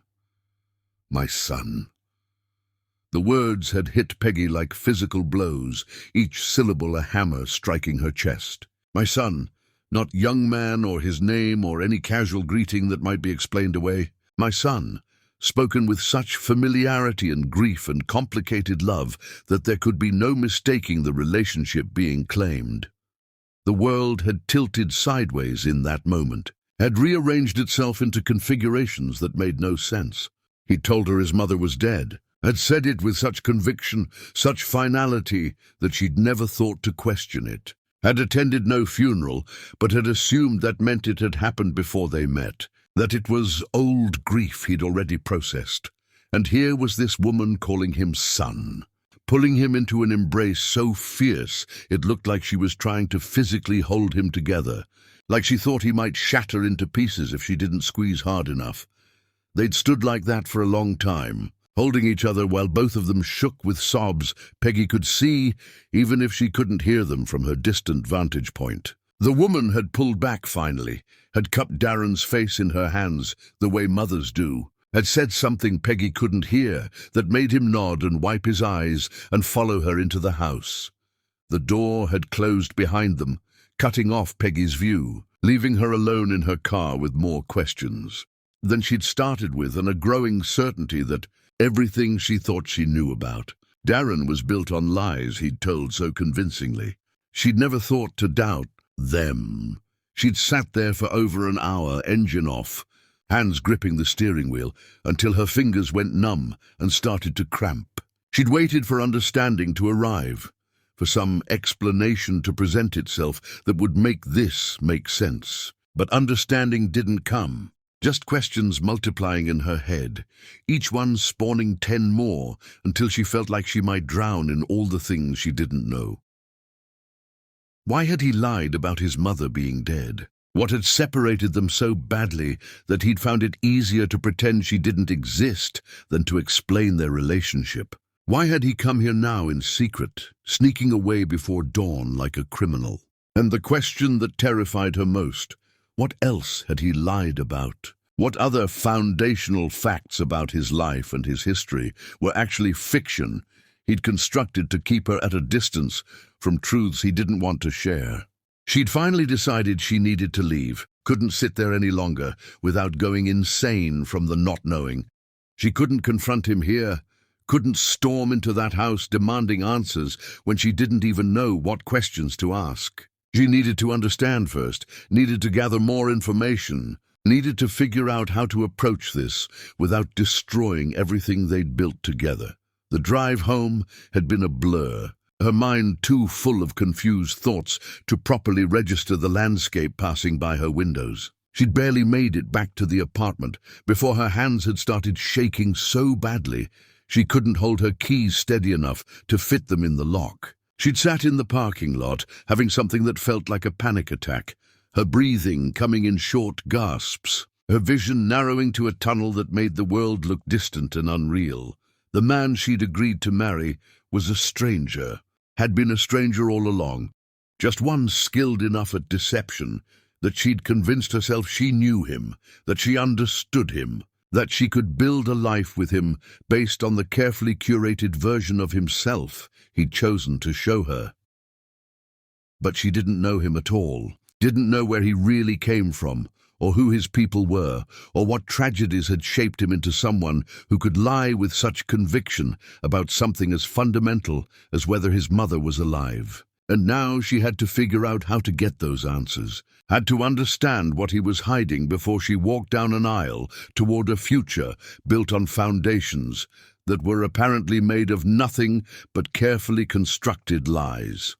my son." The words had hit Peggy like physical blows, each syllable a hammer striking her chest. My son, not young man or his name or any casual greeting that might be explained away. My son, spoken with such familiarity and grief and complicated love that there could be no mistaking the relationship being claimed. The world had tilted sideways in that moment, had rearranged itself into configurations that made no sense. He'd told her his mother was dead, had said it with such conviction, such finality, that she'd never thought to question it, had attended no funeral, but had assumed that meant it had happened before they met, that it was old grief he'd already processed. And here was this woman calling him son, pulling him into an embrace so fierce it looked like she was trying to physically hold him together, like she thought he might shatter into pieces if she didn't squeeze hard enough. They'd stood like that for a long time, holding each other while both of them shook with sobs Peggy could see, even if she couldn't hear them from her distant vantage point. The woman had pulled back finally, had cupped Darren's face in her hands the way mothers do, had said something Peggy couldn't hear that made him nod and wipe his eyes and follow her into the house. The door had closed behind them, cutting off Peggy's view, leaving her alone in her car with more questions than she'd started with and a growing certainty that everything she thought she knew about Darren was built on lies he'd told so convincingly. She'd never thought to doubt them. She'd sat there for over an hour, engine off, hands gripping the steering wheel, until her fingers went numb and started to cramp. She'd waited for understanding to arrive, for some explanation to present itself that would make this make sense. But understanding didn't come. Just questions multiplying in her head, each one spawning 10 more until she felt like she might drown in all the things she didn't know. Why had he lied about his mother being dead? What had separated them so badly that he'd found it easier to pretend she didn't exist than to explain their relationship? Why had he come here now in secret, sneaking away before dawn like a criminal? And the question that terrified her most, what else had he lied about? What other foundational facts about his life and his history were actually fiction he'd constructed to keep her at a distance from truths he didn't want to share? She'd finally decided she needed to leave, couldn't sit there any longer without going insane from the not knowing. She couldn't confront him here, couldn't storm into that house demanding answers when she didn't even know what questions to ask. She needed to understand first, needed to gather more information, needed to figure out how to approach this without destroying everything they'd built together. The drive home had been a blur, her mind too full of confused thoughts to properly register the landscape passing by her windows. She'd barely made it back to the apartment before her hands had started shaking so badly she couldn't hold her keys steady enough to fit them in the lock. She'd sat in the parking lot, having something that felt like a panic attack, her breathing coming in short gasps, her vision narrowing to a tunnel that made the world look distant and unreal. The man she'd agreed to marry was a stranger, had been a stranger all along, just one skilled enough at deception that she'd convinced herself she knew him, that she understood him, that she could build a life with him based on the carefully curated version of himself he'd chosen to show her. But she didn't know him at all, didn't know where he really came from, or who his people were, or what tragedies had shaped him into someone who could lie with such conviction about something as fundamental as whether his mother was alive. And now she had to figure out how to get those answers, had to understand what he was hiding before she walked down an aisle toward a future built on foundations that were apparently made of nothing but carefully constructed lies.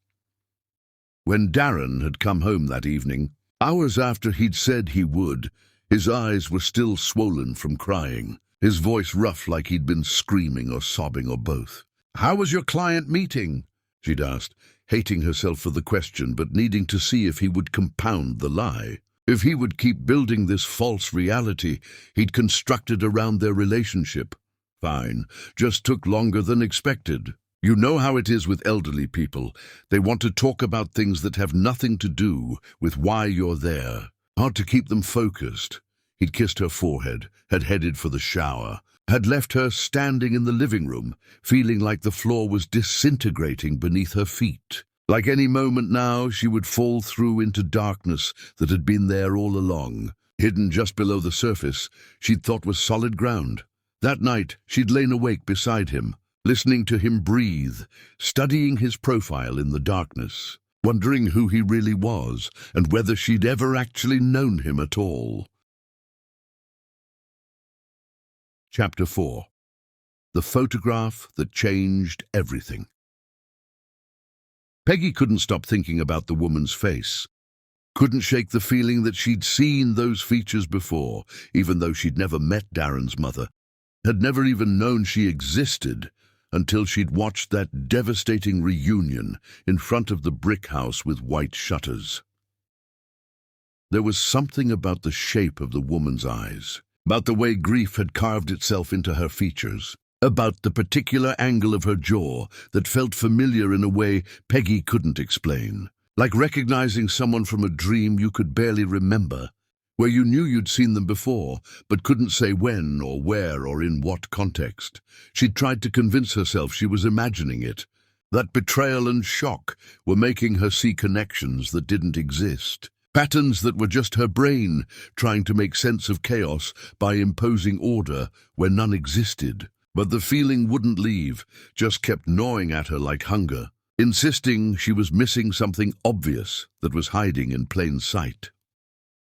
When Darren had come home that evening, hours after he'd said he would, his eyes were still swollen from crying, his voice rough like he'd been screaming or sobbing or both. "How was your client meeting?" she'd asked, hating herself for the question but needing to see if he would compound the lie, if he would keep building this false reality he'd constructed around their relationship. Fine, just took longer than expected. You know how it is with elderly people. They want to talk about things that have nothing to do with why you're there. Hard to keep them focused. He'd kissed her forehead, had headed for the shower, had left her standing in the living room, feeling like the floor was disintegrating beneath her feet. Like any moment now, she would fall through into darkness that had been there all along, hidden just below the surface she'd thought was solid ground. That night, she'd lain awake beside him, listening to him breathe, studying his profile in the darkness, wondering who he really was and whether she'd ever actually known him at all. Chapter 4. The photograph that changed everything. Peggy couldn't stop thinking about the woman's face. Couldn't shake the feeling that she'd seen those features before, even though she'd never met Darren's mother, had never even known she existed, until she'd watched that devastating reunion in front of the brick house with white shutters. There was something about the shape of the woman's eyes, about the way grief had carved itself into her features, about the particular angle of her jaw that felt familiar in a way Peggy couldn't explain, like recognizing someone from a dream you could barely remember, where you knew you'd seen them before, but couldn't say when or where or in what context. She'd tried to convince herself she was imagining it, that betrayal and shock were making her see connections that didn't exist, patterns that were just her brain trying to make sense of chaos by imposing order where none existed. But the feeling wouldn't leave, just kept gnawing at her like hunger, insisting she was missing something obvious that was hiding in plain sight.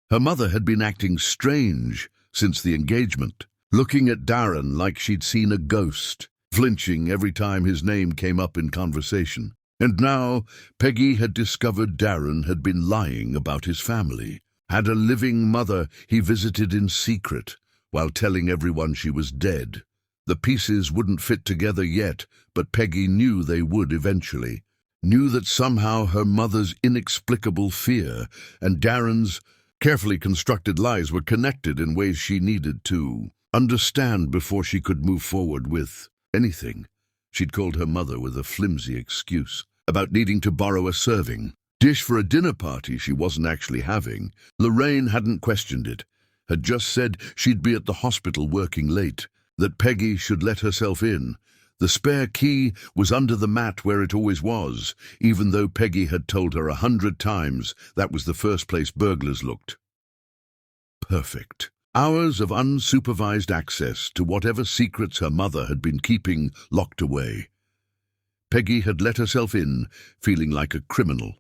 Her mother had been acting strange since the engagement, looking at Darren like she'd seen a ghost, flinching every time his name came up in conversation. And now Peggy had discovered Darren had been lying about his family, had a living mother he visited in secret while telling everyone she was dead. The pieces wouldn't fit together yet, but Peggy knew they would eventually, knew that somehow her mother's inexplicable fear and Darren's carefully constructed lies were connected in ways she needed to understand before she could move forward with anything. She'd called her mother with a flimsy excuse about needing to borrow a serving dish for a dinner party she wasn't actually having. Lorraine hadn't questioned it, had just said she'd be at the hospital working late, that Peggy should let herself in. The spare key was under the mat where it always was, even though Peggy had told her 100 times that was the first place burglars looked. perfect. Hours of unsupervised access to whatever secrets her mother had been keeping locked away. Peggy had let herself in, feeling like a criminal,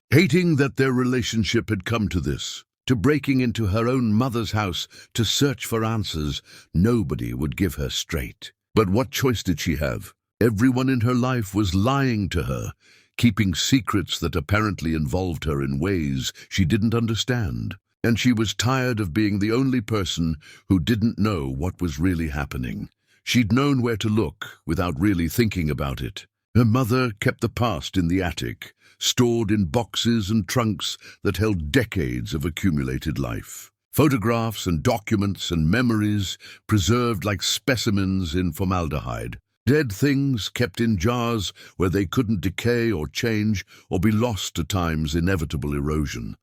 hating that their relationship had come to this, to breaking into her own mother's house to search for answers nobody would give her straight. But what choice did she have? Everyone in her life was lying to her, keeping secrets that apparently involved her in ways she didn't understand. And she was tired of being the only person who didn't know what was really happening. She'd known where to look without really thinking about it. Her mother kept the past in the attic, stored in boxes and trunks that held decades of accumulated life. Photographs and documents and memories preserved like specimens in formaldehyde. Dead things kept in jars where they couldn't decay or change or be lost to time's inevitable erosion.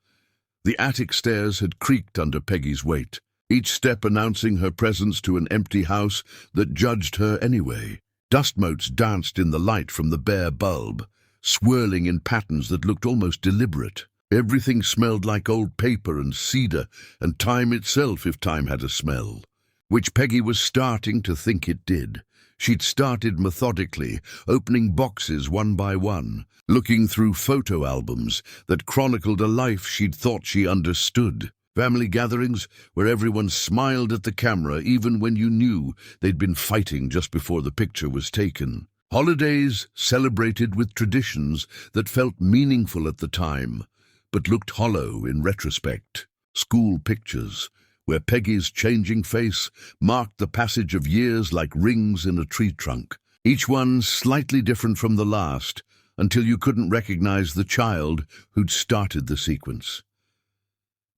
The attic stairs had creaked under Peggy's weight, each step announcing her presence to an empty house that judged her anyway. Dust motes danced in the light from the bare bulb, swirling in patterns that looked almost deliberate. Everything smelled like old paper and cedar, and time itself if time had a smell, which Peggy was starting to think it did. She'd started methodically, opening boxes one by one, looking through photo albums that chronicled a life she'd thought she understood. Family gatherings where everyone smiled at the camera even when you knew they'd been fighting just before the picture was taken. Holidays celebrated with traditions that felt meaningful at the time, but looked hollow in retrospect. School pictures, where Peggy's changing face marked the passage of years like rings in a tree trunk, each one slightly different from the last, until you couldn't recognize the child who'd started the sequence.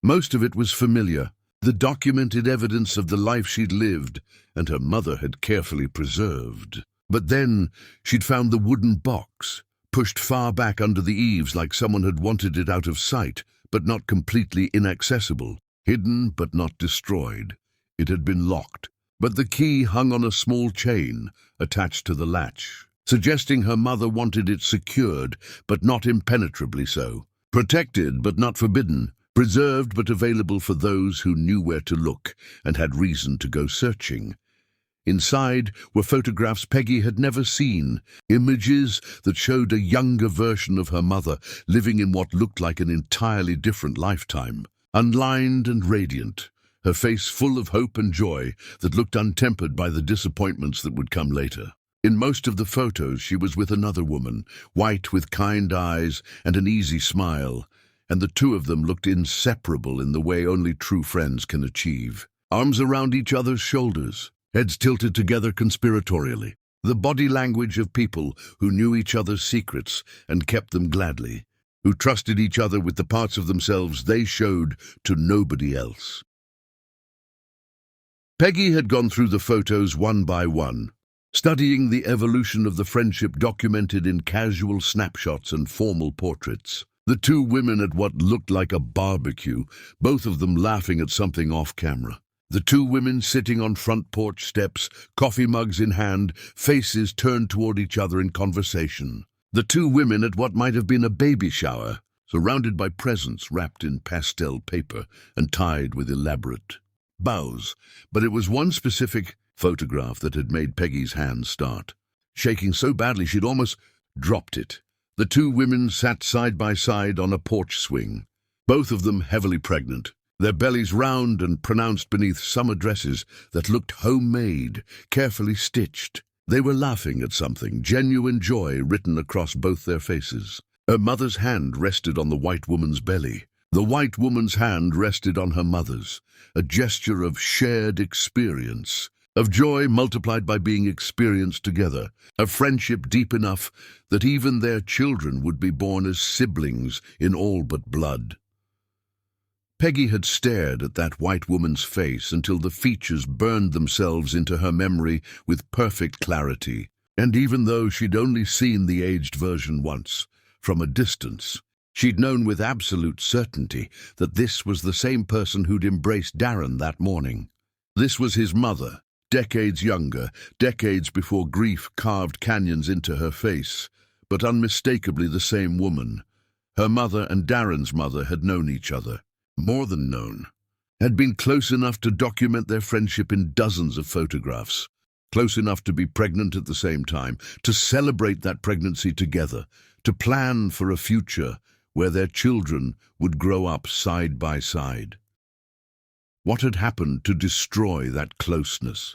Most of it was familiar, the documented evidence of the life she'd lived and her mother had carefully preserved. But then she'd found the wooden box, pushed far back under the eaves like someone had wanted it out of sight, but not completely inaccessible. Hidden but not destroyed. It had been locked, but the key hung on a small chain attached to the latch, suggesting her mother wanted it secured but not impenetrably so. Protected but not forbidden, preserved but available for those who knew where to look and had reason to go searching. Inside were photographs Peggy had never seen, images that showed a younger version of her mother living in what looked like an entirely different lifetime. Unlined and radiant, her face full of hope and joy that looked untempered by the disappointments that would come later. In most of the photos she was with another woman, white with kind eyes and an easy smile, and the two of them looked inseparable in the way only true friends can achieve. Arms around each other's shoulders, heads tilted together conspiratorially, the body language of people who knew each other's secrets and kept them gladly, who trusted each other with the parts of themselves they showed to nobody else. Peggy had gone through the photos one by one, studying the evolution of the friendship documented in casual snapshots and formal portraits. The two women at what looked like a barbecue, both of them laughing at something off-camera. The two women sitting on front porch steps, coffee mugs in hand, faces turned toward each other in conversation. The two women at what might have been a baby shower, surrounded by presents wrapped in pastel paper and tied with elaborate bows. But it was one specific photograph that had made Peggy's hands start shaking so badly she'd almost dropped it. The two women sat side by side on a porch swing, both of them heavily pregnant, their bellies round and pronounced beneath summer dresses that looked homemade, carefully stitched. They were laughing at something, genuine joy written across both their faces. Her mother's hand rested on the white woman's belly. The white woman's hand rested on her mother's, a gesture of shared experience, of joy multiplied by being experienced together, a friendship deep enough that even their children would be born as siblings in all but blood. Peggy had stared at that white woman's face until the features burned themselves into her memory with perfect clarity, and even though she'd only seen the aged version once, from a distance, she'd known with absolute certainty that this was the same person who'd embraced Darren that morning. This was his mother, decades younger, decades before grief carved canyons into her face, but unmistakably the same woman. Her mother and Darren's mother had known each other. More than known. had been close enough to document their friendship in dozens of photographs, close enough to be pregnant at the same time, to celebrate that pregnancy together, to plan for a future where their children would grow up side by side. What had happened to destroy that closeness?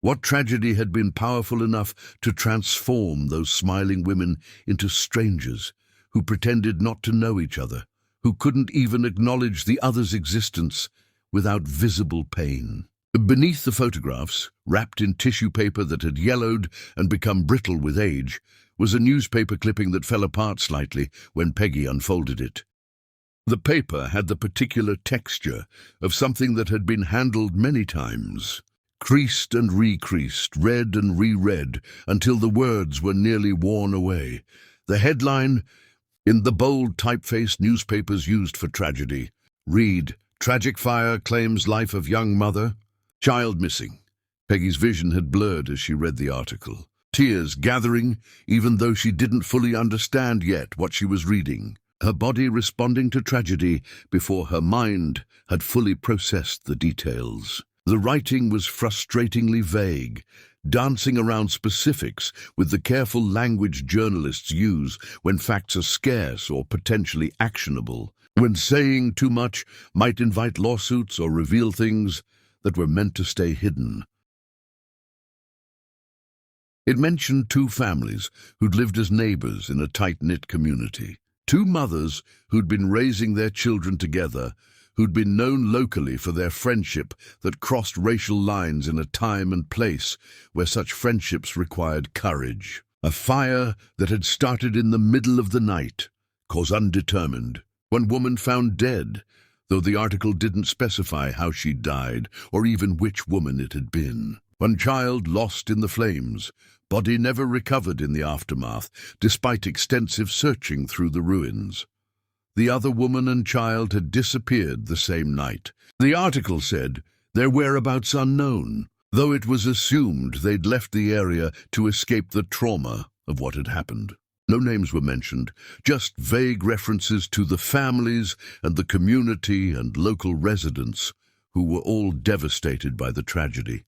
What tragedy had been powerful enough to transform those smiling women into strangers who pretended not to know each other, who couldn't even acknowledge the other's existence without visible pain? Beneath the photographs, wrapped in tissue paper that had yellowed and become brittle with age, was a newspaper clipping that fell apart slightly when Peggy unfolded it. The paper had the particular texture of something that had been handled many times, creased and recreased, read and reread, until the words were nearly worn away. The headline, in the bold typeface newspapers used for tragedy, read, "Tragic fire claims life of young mother, child missing." Peggy's vision had blurred as she read the article, tears gathering even though she didn't fully understand yet what she was reading, her body responding to tragedy before her mind had fully processed the details. The writing was frustratingly vague, dancing around specifics with the careful language journalists use when facts are scarce or potentially actionable, when saying too much might invite lawsuits or reveal things that were meant to stay hidden. It mentioned two families who'd lived as neighbors in a tight-knit community, two mothers who'd been raising their children together, who'd been known locally for their friendship that crossed racial lines in a time and place where such friendships required courage. A fire that had started in the middle of the night, cause undetermined. One woman found dead, though the article didn't specify how she died or even which woman it had been. One child lost in the flames, body never recovered in the aftermath, despite extensive searching through the ruins. The other woman and child had disappeared the same night. The article said their whereabouts unknown, though it was assumed they'd left the area to escape the trauma of what had happened. No names were mentioned, just vague references to the families and the community and local residents who were all devastated by the tragedy.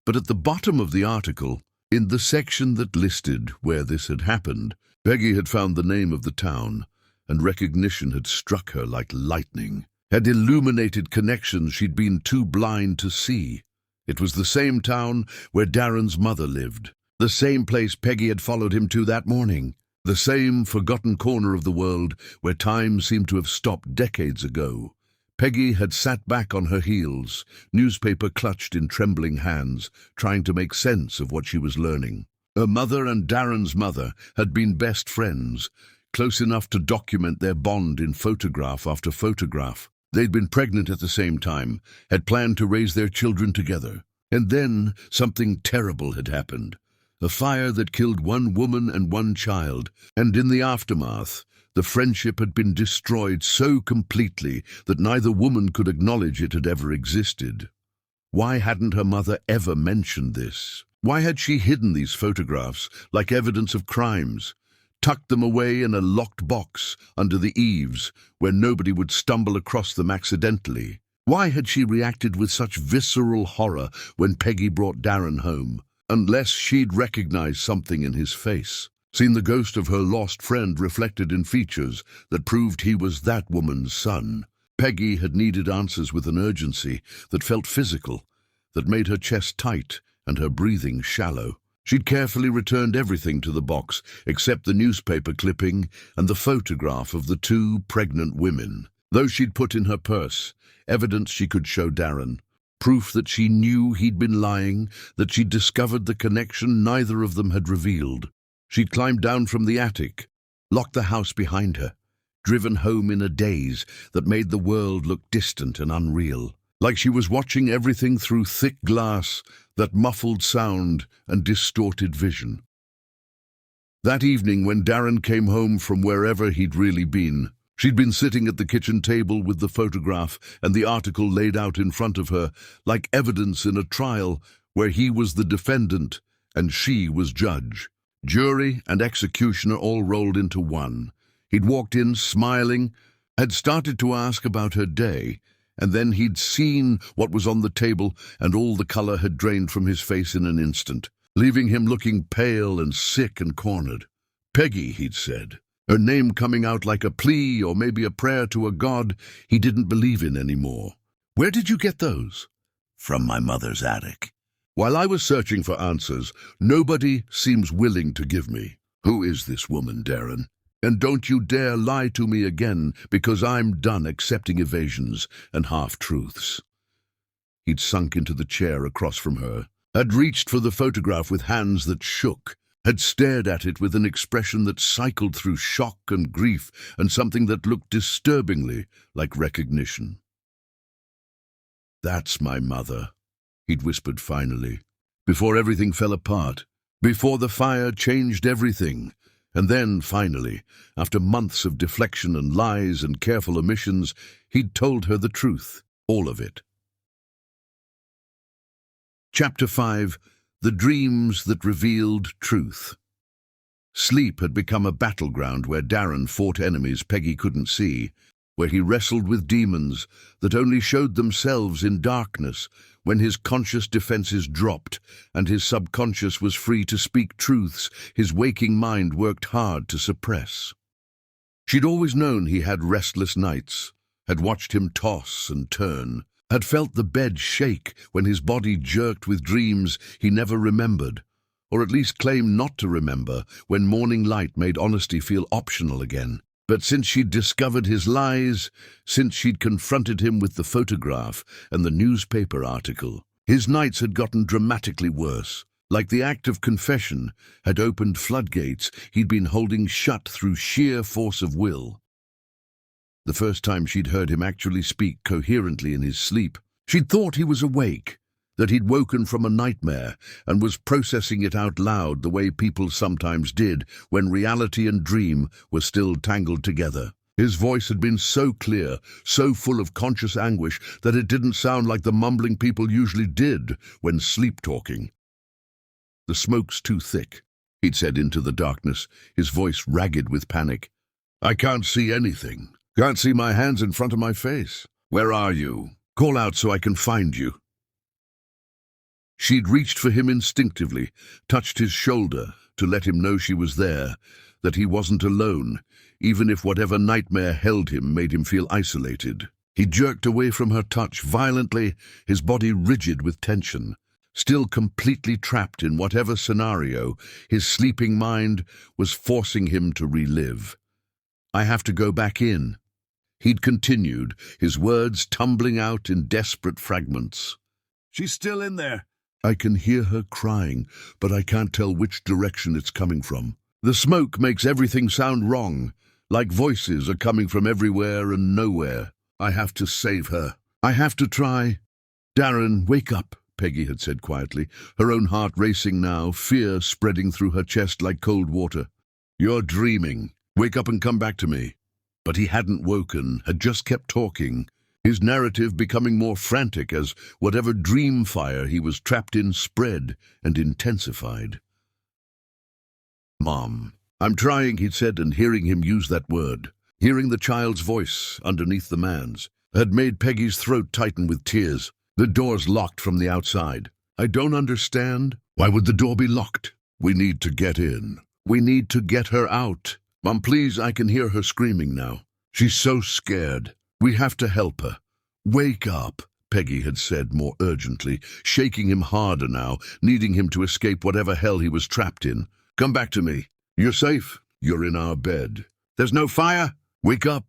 But at the bottom of the article, in the section that listed where this had happened, Peggy had found the name of the town, and recognition had struck her like lightning, had illuminated connections she'd been too blind to see. It was the same town where Darren's mother lived, the same place Peggy had followed him to that morning, the same forgotten corner of the world where time seemed to have stopped decades ago. Peggy had sat back on her heels, newspaper clutched in trembling hands, trying to make sense of what she was learning. Her mother and Darren's mother had been best friends, close enough to document their bond in photograph after photograph. They'd been pregnant at the same time, had planned to raise their children together. And then something terrible had happened. A fire that killed one woman and one child, and in the aftermath, the friendship had been destroyed so completely that neither woman could acknowledge it had ever existed. Why hadn't her mother ever mentioned this? Why had she hidden these photographs like evidence of crimes, tucked them away in a locked box under the eaves where nobody would stumble across them accidentally? Why had she reacted with such visceral horror when Peggy brought Darren home, unless she'd recognized something in his face, seen the ghost of her lost friend reflected in features that proved he was that woman's son? Peggy had needed answers with an urgency that felt physical, that made her chest tight and her breathing shallow. She'd carefully returned everything to the box except the newspaper clipping and the photograph of the two pregnant women. Those she'd put in her purse, evidence she could show Darren, proof that she knew he'd been lying, that she'd discovered the connection neither of them had revealed. She'd climbed down from the attic, locked the house behind her, driven home in a daze that made the world look distant and unreal, like she was watching everything through thick glass that muffled sound and distorted vision. That evening, when Darren came home from wherever he'd really been, she'd been sitting at the kitchen table with the photograph and the article laid out in front of her, like evidence in a trial where he was the defendant and she was judge. Jury and executioner all rolled into one. He'd walked in smiling, had started to ask about her day, And then he'd seen what was on the table, and all the color had drained from his face in an instant, leaving him looking pale and sick and cornered. "Peggy," he'd said, her name coming out like a plea or maybe a prayer to a god he didn't believe in anymore. "Where did you get those?" "From my mother's attic." "While I was searching for answers, nobody seems willing to give me. Who is this woman, Darren? And don't you dare lie to me again, because I'm done accepting evasions and half-truths." He'd sunk into the chair across from her, had reached for the photograph with hands that shook, had stared at it with an expression that cycled through shock and grief and something that looked disturbingly like recognition. "That's my mother," he'd whispered finally, before everything fell apart, before the fire changed everything. And then, finally, after months of deflection and lies and careful omissions, he'd told her the truth, all of it. Chapter 5. The Dreams That Revealed Truth. Sleep had become a battleground where Darren fought enemies Peggy couldn't see, where he wrestled with demons that only showed themselves in darkness when his conscious defenses dropped and his subconscious was free to speak truths his waking mind worked hard to suppress. She'd always known he had restless nights, had watched him toss and turn, had felt the bed shake when his body jerked with dreams he never remembered, or at least claimed not to remember when morning light made honesty feel optional again. But since she'd discovered his lies, since she'd confronted him with the photograph and the newspaper article, his nights had gotten dramatically worse, like the act of confession had opened floodgates he'd been holding shut through sheer force of will. The first time she'd heard him actually speak coherently in his sleep, she'd thought he was awake, that he'd woken from a nightmare and was processing it out loud the way people sometimes did when reality and dream were still tangled together. His voice had been so clear, so full of conscious anguish, that it didn't sound like the mumbling people usually did when sleep-talking. "The smoke's too thick," he'd said into the darkness, his voice ragged with panic. "I can't see anything. Can't see my hands in front of my face. Where are you? Call out so I can find you." She'd reached for him instinctively, touched his shoulder to let him know she was there, that he wasn't alone, even if whatever nightmare held him made him feel isolated. He jerked away from her touch violently, his body rigid with tension, still completely trapped in whatever scenario his sleeping mind was forcing him to relive. "I have to go back in," he'd continued, his words tumbling out in desperate fragments. "She's still in there." "I can hear her crying, but I can't tell which direction it's coming from. The smoke makes everything sound wrong, like voices are coming from everywhere and nowhere. I have to save her. I have to try." "Darren, wake up," Peggy had said quietly, her own heart racing now, fear spreading through her chest like cold water. "You're dreaming. Wake up and come back to me." But he hadn't woken, had just kept talking, his narrative becoming more frantic as whatever dream fire he was trapped in spread and intensified. "Mom, I'm trying," he'd said, and hearing him use that word, hearing the child's voice underneath the man's, had made Peggy's throat tighten with tears. The door's locked from the outside. "I don't understand. Why would the door be locked? We need to get in. We need to get her out. Mom, please, I can hear her screaming now. She's so scared. We have to help her. Wake up," Peggy had said more urgently, shaking him harder now, needing him to escape whatever hell he was trapped in. "Come back to me. You're safe. You're in our bed. There's no fire. Wake up."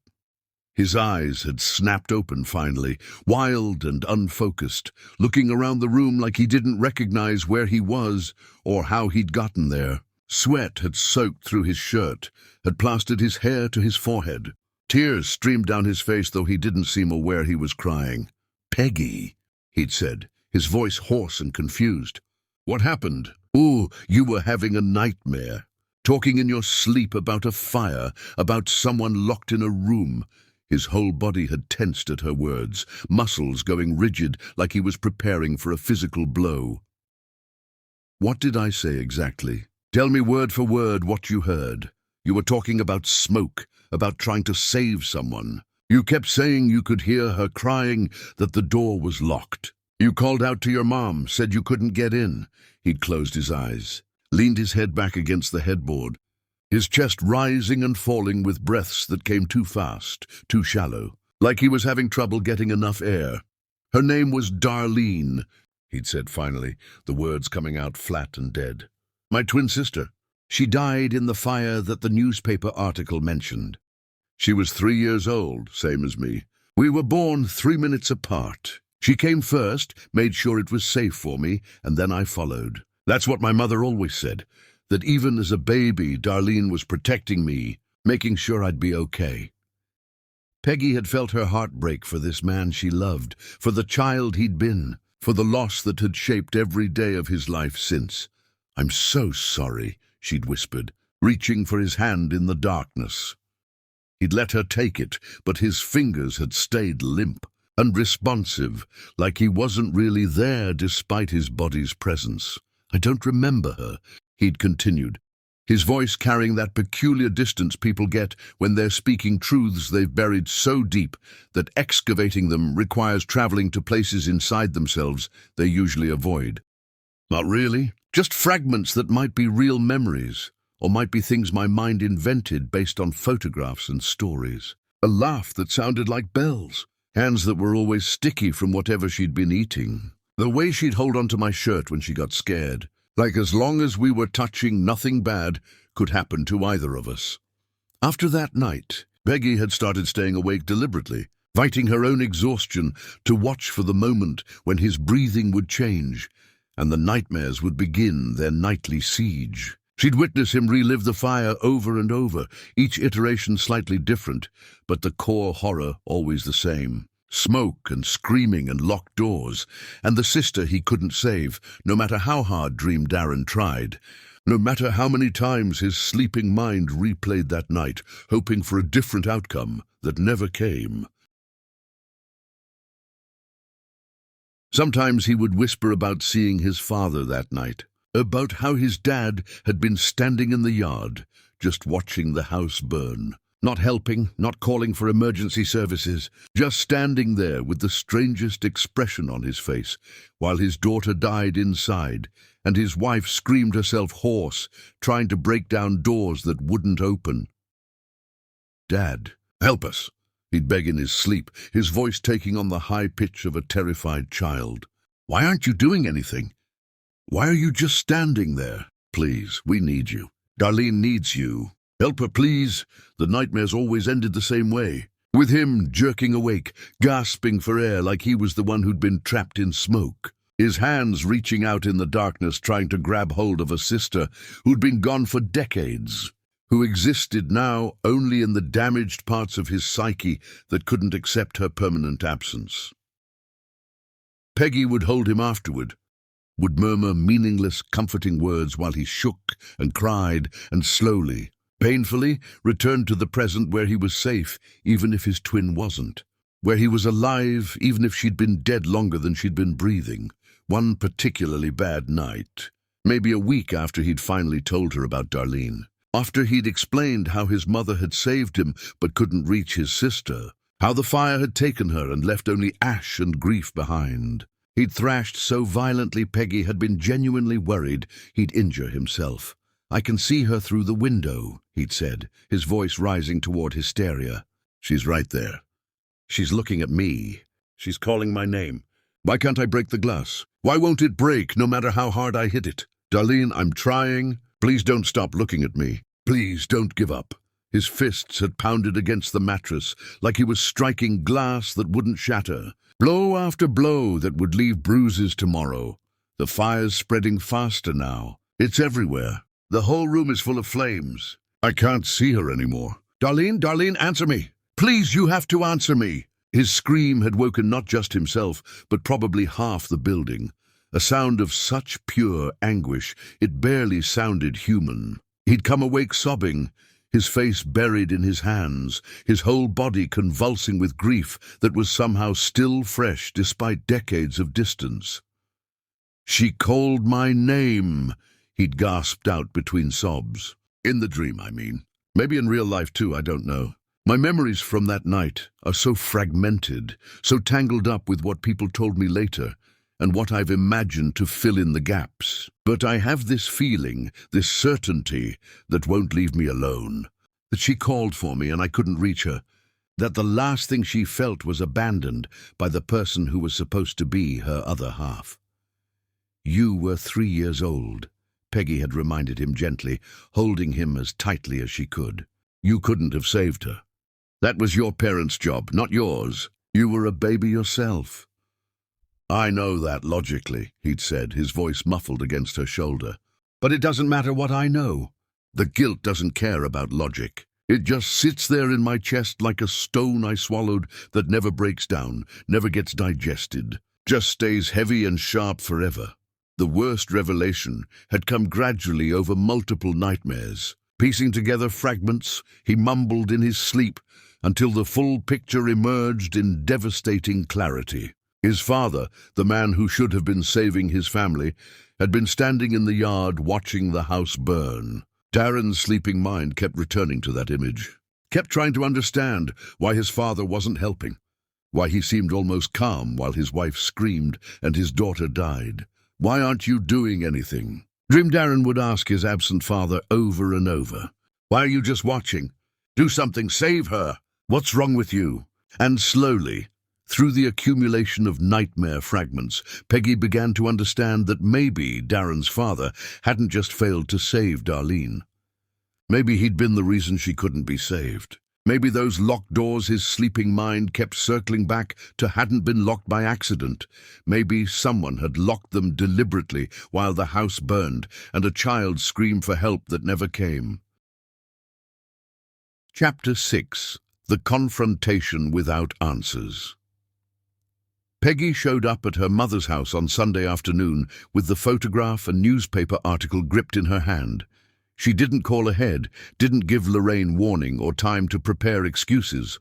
His eyes had snapped open finally, wild and unfocused, looking around the room like he didn't recognize where he was or how he'd gotten there. Sweat had soaked through his shirt, had plastered his hair to his forehead. Tears streamed down his face, though he didn't seem aware he was crying. "Peggy," he'd said, his voice hoarse and confused. "What happened?" "Oh, you were having a nightmare. Talking in your sleep about a fire, about someone locked in a room." His whole body had tensed at her words, muscles going rigid like he was preparing for a physical blow. "What did I say exactly? Tell me word for word what you heard. You were talking about smoke, about trying to save someone. You kept saying you could hear her crying, that the door was locked. You called out to your mom, said you couldn't get in. He'd closed his eyes, leaned his head back against the headboard, his chest rising and falling with breaths that came too fast, too shallow, like he was having trouble getting enough air. Her name was Darlene, he'd said finally, the words coming out flat and dead. My twin sister. She died in the fire that the newspaper article mentioned. She was 3 years old, same as me. We were born 3 minutes apart. She came first, made sure it was safe for me, and then I followed. That's what my mother always said, that even as a baby, Darlene was protecting me, making sure I'd be okay. Peggy had felt her heart break for this man she loved, for the child he'd been, for the loss that had shaped every day of his life since. I'm so sorry, she'd whispered, reaching for his hand in the darkness. He'd let her take it, but his fingers had stayed limp, unresponsive, like he wasn't really there despite his body's presence. I don't remember her, he'd continued, his voice carrying that peculiar distance people get when they're speaking truths they've buried so deep that excavating them requires traveling to places inside themselves they usually avoid. Not really, just fragments that might be real memories, or might be things my mind invented based on photographs and stories. A laugh that sounded like bells, hands that were always sticky from whatever she'd been eating. The way she'd hold onto my shirt when she got scared, like as long as we were touching, nothing bad could happen to either of us. After that night, Peggy had started staying awake deliberately, fighting her own exhaustion to watch for the moment when his breathing would change, and the nightmares would begin their nightly siege. She'd witness him relive the fire over and over, each iteration slightly different, but the core horror always the same. Smoke and screaming and locked doors, and the sister he couldn't save, no matter how hard Dream Darren tried. No matter how many times his sleeping mind replayed that night, hoping for a different outcome that never came. Sometimes he would whisper about seeing his father that night, about how his dad had been standing in the yard, just watching the house burn. Not helping, not calling for emergency services, just standing there with the strangest expression on his face, while his daughter died inside, and his wife screamed herself hoarse, trying to break down doors that wouldn't open. Dad, help us, he'd beg in his sleep, his voice taking on the high pitch of a terrified child. Why aren't you doing anything? Why are you just standing there? Please, we need you. Darlene needs you. Help her, please. The nightmares always ended the same way, with him jerking awake, gasping for air like he was the one who'd been trapped in smoke, his hands reaching out in the darkness trying to grab hold of a sister who'd been gone for decades, who existed now only in the damaged parts of his psyche that couldn't accept her permanent absence. Peggy would hold him afterward, would murmur meaningless, comforting words while he shook and cried and slowly, painfully, returned to the present where he was safe, even if his twin wasn't, where he was alive, even if she'd been dead longer than she'd been breathing. One particularly bad night, maybe a week after he'd finally told her about Darlene, after he'd explained how his mother had saved him but couldn't reach his sister, how the fire had taken her and left only ash and grief behind. He'd thrashed so violently Peggy had been genuinely worried he'd injure himself. I can see her through the window, he'd said, his voice rising toward hysteria. She's right there. She's looking at me. She's calling my name. Why can't I break the glass? Why won't it break, no matter how hard I hit it? Darlene, I'm trying. Please don't stop looking at me. Please don't give up. His fists had pounded against the mattress, like he was striking glass that wouldn't shatter. Blow after blow that would leave bruises tomorrow. The fire's spreading faster now. It's everywhere. The whole room is full of flames. I can't see her anymore. Darlene, Darlene, answer me. Please, you have to answer me. His scream had woken not just himself, but probably half the building. A sound of such pure anguish, it barely sounded human. He'd come awake sobbing, his face buried in his hands, his whole body convulsing with grief that was somehow still fresh despite decades of distance. She called my name, he'd gasped out between sobs. In the dream, I mean. Maybe in real life too, I don't know. My memories from that night are so fragmented, so tangled up with what people told me later, and what I've imagined to fill in the gaps. But I have this feeling, this certainty, that won't leave me alone. That she called for me and I couldn't reach her. That the last thing she felt was abandoned by the person who was supposed to be her other half. You were 3 years old, Peggy had reminded him gently, holding him as tightly as she could. You couldn't have saved her. That was your parents' job, not yours. You were a baby yourself. I know that logically, he'd said, his voice muffled against her shoulder. But it doesn't matter what I know. The guilt doesn't care about logic. It just sits there in my chest like a stone I swallowed that never breaks down, never gets digested, just stays heavy and sharp forever. The worst revelation had come gradually over multiple nightmares. Piecing together fragments, he mumbled in his sleep until the full picture emerged in devastating clarity. His father, the man who should have been saving his family, had been standing in the yard watching the house burn. Darren's sleeping mind kept returning to that image, kept trying to understand why his father wasn't helping, why he seemed almost calm while his wife screamed and his daughter died. Why aren't you doing anything? Dream Darren would ask his absent father over and over. Why are you just watching? Do something, save her. What's wrong with you? And slowly, through the accumulation of nightmare fragments, Peggy began to understand that maybe Darren's father hadn't just failed to save Darlene. Maybe he'd been the reason she couldn't be saved. Maybe those locked doors his sleeping mind kept circling back to hadn't been locked by accident. Maybe someone had locked them deliberately while the house burned and a child screamed for help that never came. Chapter 6. The Confrontation Without Answers. Peggy showed up at her mother's house on Sunday afternoon with the photograph and newspaper article gripped in her hand. She didn't call ahead, didn't give Lorraine warning or time to prepare excuses.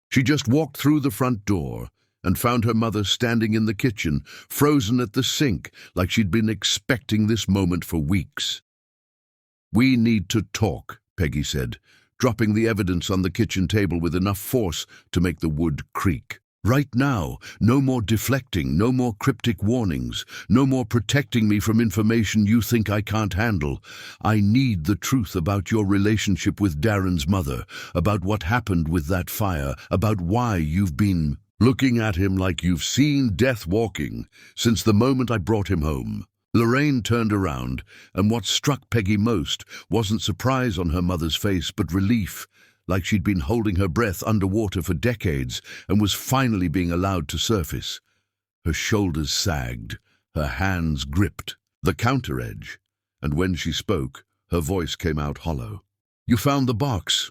She just walked through the front door and found her mother standing in the kitchen, frozen at the sink, like she'd been expecting this moment for weeks. "We need to talk," Peggy said, dropping the evidence on the kitchen table with enough force to make the wood creak. "Right now, no more deflecting, no more cryptic warnings, no more protecting me from information you think I can't handle. I need the truth about your relationship with Darren's mother, about what happened with that fire, about why you've been looking at him like you've seen death walking since the moment I brought him home." Lorraine turned around, and what struck Peggy most wasn't surprise on her mother's face, but relief, like she'd been holding her breath underwater for decades and was finally being allowed to surface. Her shoulders sagged, her hands gripped the counter edge, and when she spoke, her voice came out hollow. "You found the box."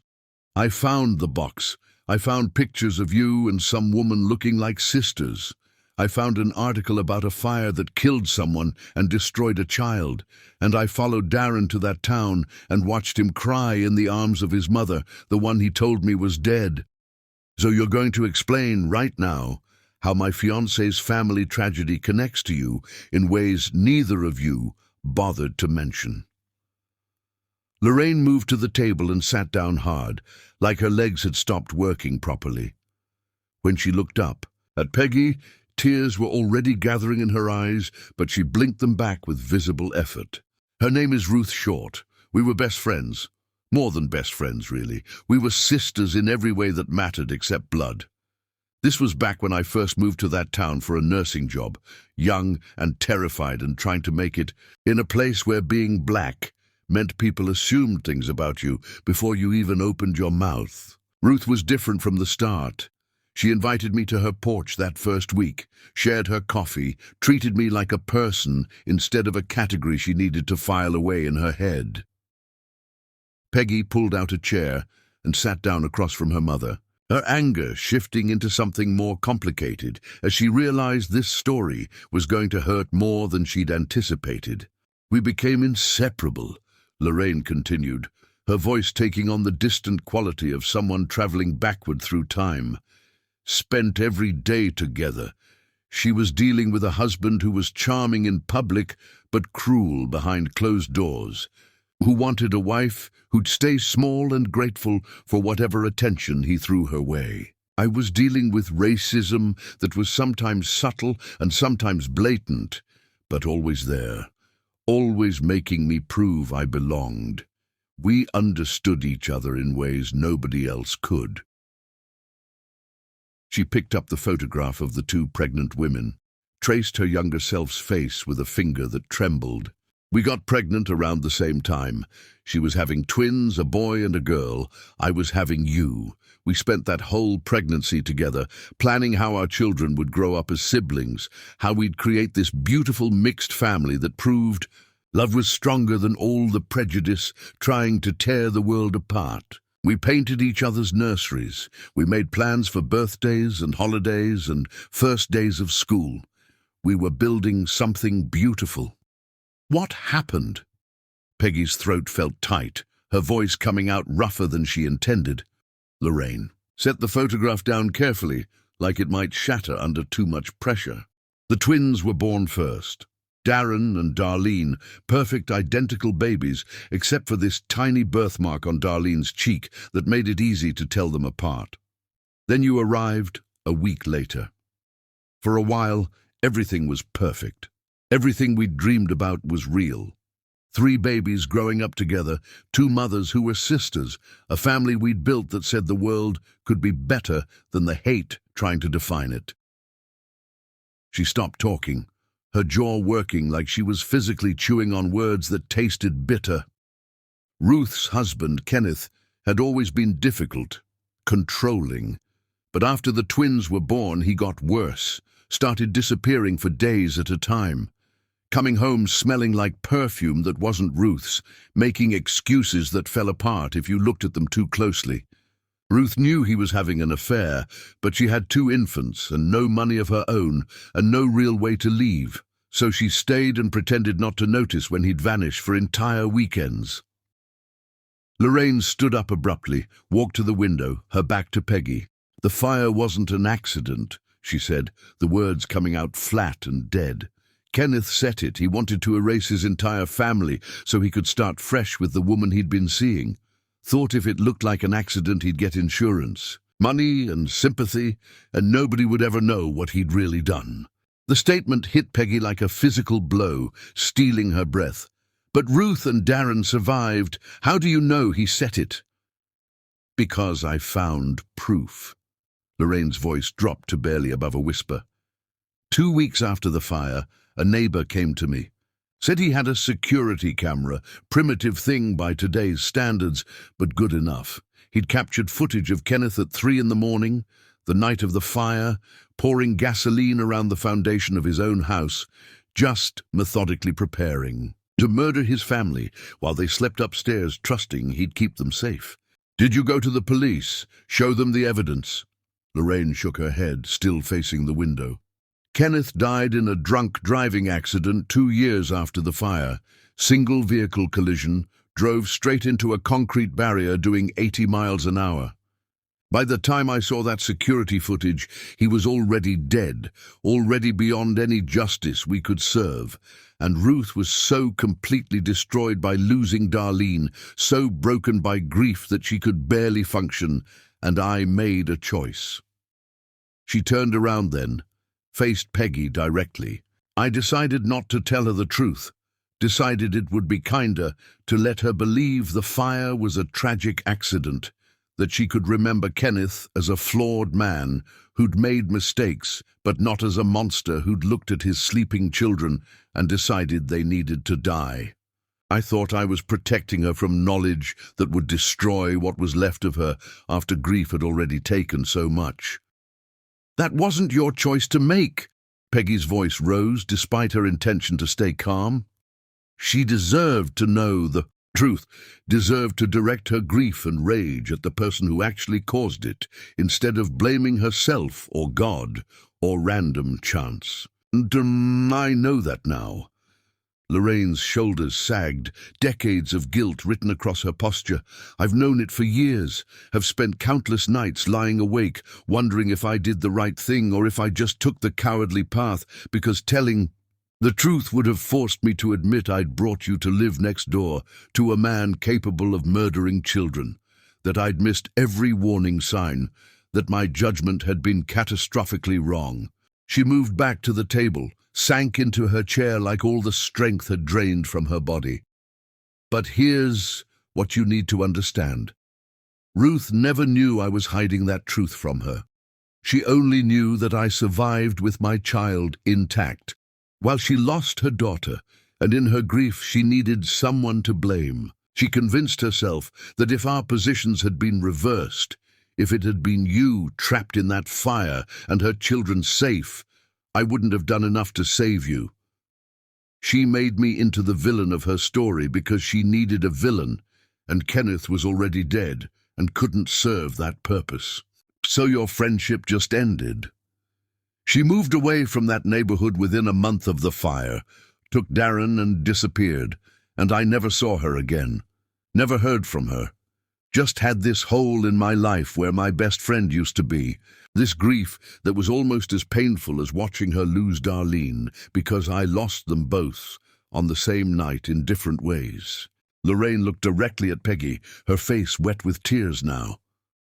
"I found the box. I found pictures of you and some woman looking like sisters. I found an article about a fire that killed someone and destroyed a child, and I followed Darren to that town and watched him cry in the arms of his mother, the one he told me was dead. So you're going to explain right now how my fiancé's family tragedy connects to you in ways neither of you bothered to mention." Lorraine moved to the table and sat down hard, like her legs had stopped working properly. When she looked up at Peggy, tears were already gathering in her eyes, but she blinked them back with visible effort. "Her name is Ruth Short. We were best friends. More than best friends, really. We were sisters in every way that mattered except blood. This was back when I first moved to that town for a nursing job, young and terrified and trying to make it in a place where being black meant people assumed things about you before you even opened your mouth. Ruth was different from the start. She invited me to her porch that first week, shared her coffee, treated me like a person instead of a category she needed to file away in her head." Peggy pulled out a chair and sat down across from her mother, her anger shifting into something more complicated as she realized this story was going to hurt more than she'd anticipated. "We became inseparable," Lorraine continued, her voice taking on the distant quality of someone traveling backward through time. "Spent every day together. She was dealing with a husband who was charming in public but cruel behind closed doors. who wanted a wife who'd stay small and grateful for whatever attention he threw her way. I was dealing with racism that was sometimes subtle and sometimes blatant, but always there, always making me prove I belonged. We understood each other in ways nobody else could. She picked up the photograph of the two pregnant women, traced her younger self's face with a finger that trembled. We got pregnant around the same time. She was having twins, a boy and a girl. I was having you. We spent that whole pregnancy together, planning how our children would grow up as siblings, how we'd create this beautiful mixed family that proved love was stronger than all the prejudice trying to tear the world apart. We painted each other's nurseries. We made plans for birthdays and holidays and first days of school. We were building something beautiful. What happened? Peggy's throat felt tight, her voice coming out rougher than she intended. Lorraine set the photograph down carefully, like it might shatter under too much pressure. The twins were born first. Darren and Darlene, perfect identical babies, except for this tiny birthmark on Darlene's cheek that made it easy to tell them apart. Then you arrived a week later. For a while, everything was perfect. Everything we'd dreamed about was real. 3 babies growing up together, 2 mothers who were sisters, a family we'd built that said the world could be better than the hate trying to define it. She stopped talking, her jaw working like she was physically chewing on words that tasted bitter. Ruth's husband, Kenneth, had always been difficult, controlling. But after the twins were born, he got worse, started disappearing for days at a time. Coming home smelling like perfume that wasn't Ruth's, making excuses that fell apart if you looked at them too closely. Ruth knew he was having an affair, but she had 2 infants and no money of her own and no real way to leave, so she stayed and pretended not to notice when he'd vanish for entire weekends. Lorraine stood up abruptly, walked to the window, her back to Peggy. "The fire wasn't an accident," she said, the words coming out flat and dead. "Kenneth set it. He wanted to erase his entire family so he could start fresh with the woman he'd been seeing. Thought if it looked like an accident he'd get insurance, money and sympathy, and nobody would ever know what he'd really done." The statement hit Peggy like a physical blow, stealing her breath. "But Ruth and Darren survived. How do you know he set it?" "Because I found proof." Lorraine's voice dropped to barely above a whisper. 2 weeks after the fire, a neighbor came to me. Said he had a security camera, primitive thing by today's standards, but good enough. He'd captured footage of Kenneth at 3 in the morning, the night of the fire, pouring gasoline around the foundation of his own house, just methodically preparing to murder his family while they slept upstairs, trusting he'd keep them safe. "Did you go to the police? Show them the evidence?" Lorraine shook her head, still facing the window. "Kenneth died in a drunk driving accident 2 years after the fire. Single vehicle collision, drove straight into a concrete barrier doing 80 miles an hour. By the time I saw that security footage, he was already dead, already beyond any justice we could serve. And Ruth was so completely destroyed by losing Darlene, so broken by grief that she could barely function, and I made a choice." She turned around then, faced Peggy directly. "I decided not to tell her the truth, decided it would be kinder to let her believe the fire was a tragic accident, that she could remember Kenneth as a flawed man who'd made mistakes, but not as a monster who'd looked at his sleeping children and decided they needed to die. I thought I was protecting her from knowledge that would destroy what was left of her after grief had already taken so much." "That wasn't your choice to make." Peggy's voice rose despite her intention to stay calm. "She deserved to know the truth, deserved to direct her grief and rage at the person who actually caused it, instead of blaming herself or God or random chance. And I know that now." Lorraine's shoulders sagged, decades of guilt written across her posture. "I've known it for years, have spent countless nights lying awake, wondering if I did the right thing or if I just took the cowardly path, because telling The truth would have forced me to admit I'd brought you to live next door to a man capable of murdering children, that I'd missed every warning sign, that my judgment had been catastrophically wrong. She moved back to the table, sank into her chair like all the strength had drained from her body. But here's what you need to understand. Ruth never knew I was hiding that truth from her. She only knew that I survived with my child intact, while she lost her daughter, and in her grief she needed someone to blame. She convinced herself that if our positions had been reversed, if it had been you trapped in that fire and her children safe, I wouldn't have done enough to save you. She made me into the villain of her story because she needed a villain, and Kenneth was already dead and couldn't serve that purpose. So your friendship just ended. She moved away from that neighborhood within a month of the fire, took Darren and disappeared, and I never saw her again. Never heard from her. Just had this hole in my life where my best friend used to be. This grief that was almost as painful as watching her lose Darlene, because I lost them both on the same night in different ways. Lorraine looked directly at Peggy, her face wet with tears now.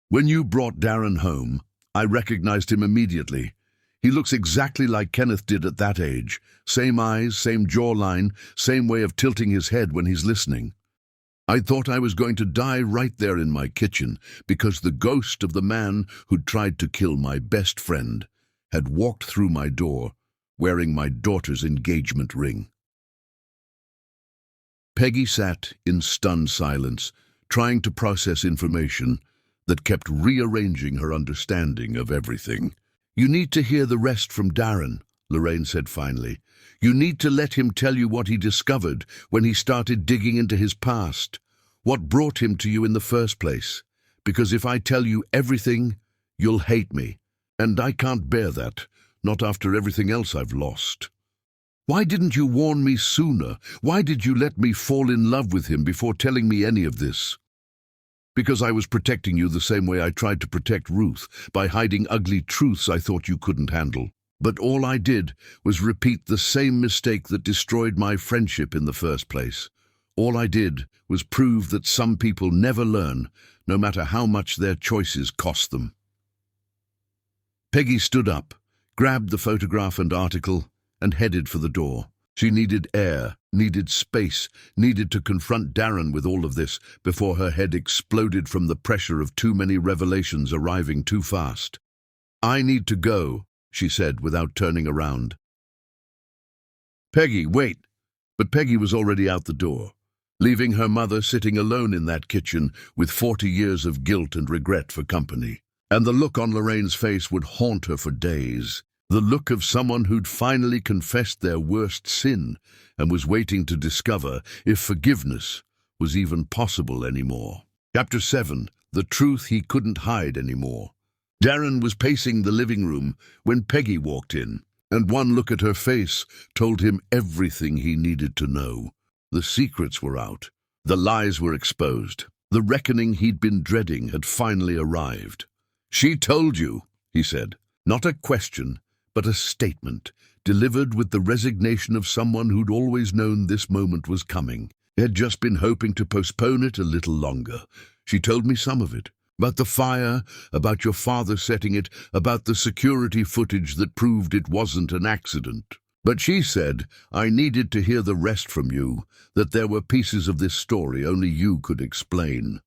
When you brought Darren home, I recognized him immediately. He looks exactly like Kenneth did at that age. Same eyes, same jawline, same way of tilting his head when he's listening. I thought I was going to die right there in my kitchen because the ghost of the man who'd tried to kill my best friend had walked through my door wearing my daughter's engagement ring. Peggy sat in stunned silence, trying to process information that kept rearranging her understanding of everything. "You need to hear the rest from Darren," Lorraine said finally. "You need to let him tell you what he discovered when he started digging into his past, what brought him to you in the first place. Because if I tell you everything, you'll hate me. And I can't bear that, not after everything else I've lost. Why didn't you warn me sooner? Why did you let me fall in love with him before telling me any of this?" "Because I was protecting you the same way I tried to protect Ruth, by hiding ugly truths I thought you couldn't handle. But all I did was repeat the same mistake that destroyed my friendship in the first place. All I did was prove that some people never learn, no matter how much their choices cost them." Peggy stood up, grabbed the photograph and article, and headed for the door. She needed air, needed space, needed to confront Darren with all of this before her head exploded from the pressure of too many revelations arriving too fast. "I need to go," she said without turning around. "Peggy, wait." But Peggy was already out the door, leaving her mother sitting alone in that kitchen with 40 years of guilt and regret for company. And the look on Lorraine's face would haunt her for days. The look of someone who'd finally confessed their worst sin and was waiting to discover if forgiveness was even possible anymore. Chapter 7. The Truth He Couldn't Hide Anymore. Darren was pacing the living room when Peggy walked in, and one look at her face told him everything he needed to know. The secrets were out. The lies were exposed. The reckoning he'd been dreading had finally arrived. "She told you," he said. Not a question, but a statement, delivered with the resignation of someone who'd always known this moment was coming. Had just been hoping to postpone it a little longer. "She told me some of it. About the fire, about your father setting it, about the security footage that proved it wasn't an accident. But she said I needed to hear the rest from you, that there were pieces of this story only you could explain."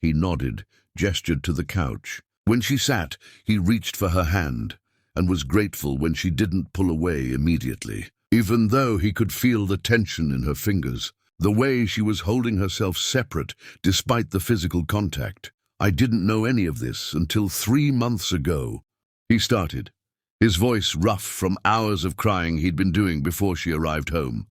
He nodded, gestured to the couch. When she sat, he reached for her hand, and was grateful when she didn't pull away immediately, even though he could feel the tension in her fingers, the way she was holding herself separate despite the physical contact. "I didn't know any of this until 3 months ago," he started, his voice rough from hours of crying he'd been doing before she arrived home.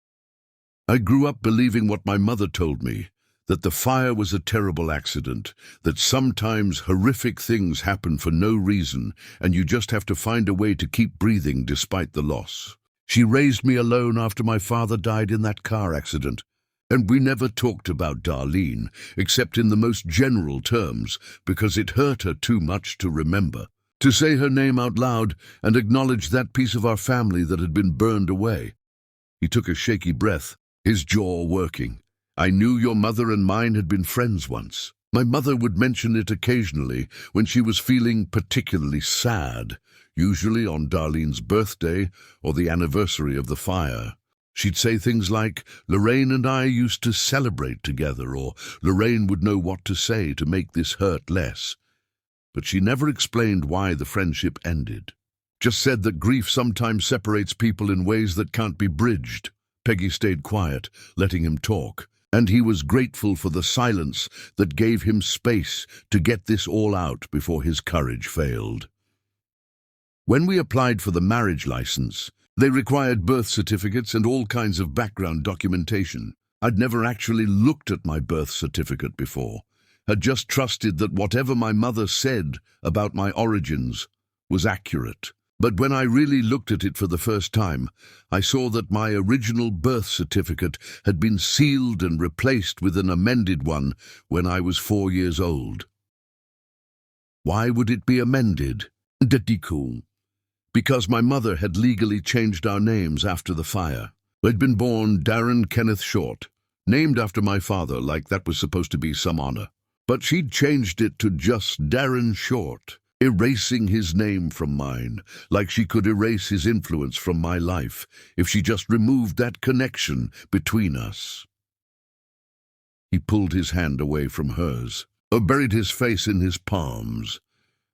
"I grew up believing what my mother told me, that the fire was a terrible accident, that sometimes horrific things happen for no reason, and you just have to find a way to keep breathing despite the loss. She raised me alone after my father died in that car accident, and we never talked about Darlene, except in the most general terms, because it hurt her too much to remember, to say her name out loud and acknowledge that piece of our family that had been burned away. He took a shaky breath, his jaw working. I knew your mother and mine had been friends once. My mother would mention it occasionally when she was feeling particularly sad, usually on Darlene's birthday or the anniversary of the fire. She'd say things like, Lorraine and I used to celebrate together, or Lorraine would know what to say to make this hurt less. But she never explained why the friendship ended. Just said that grief sometimes separates people in ways that can't be bridged. Peggy stayed quiet, letting him talk, and he was grateful for the silence that gave him space to get this all out before his courage failed. When we applied for the marriage license, they required birth certificates and all kinds of background documentation. I'd never actually looked at my birth certificate before, had just trusted that whatever my mother said about my origins was accurate. But when I really looked at it for the first time, I saw that my original birth certificate had been sealed and replaced with an amended one when I was 4 years old. Why would it be amended? Because my mother had legally changed our names after the fire. I'd been born Darren Kenneth Short, named after my father like that was supposed to be some honor. But she'd changed it to just Darren Short, erasing his name from mine, like she could erase his influence from my life if she just removed that connection between us. He pulled his hand away from hers, or buried his face in his palms.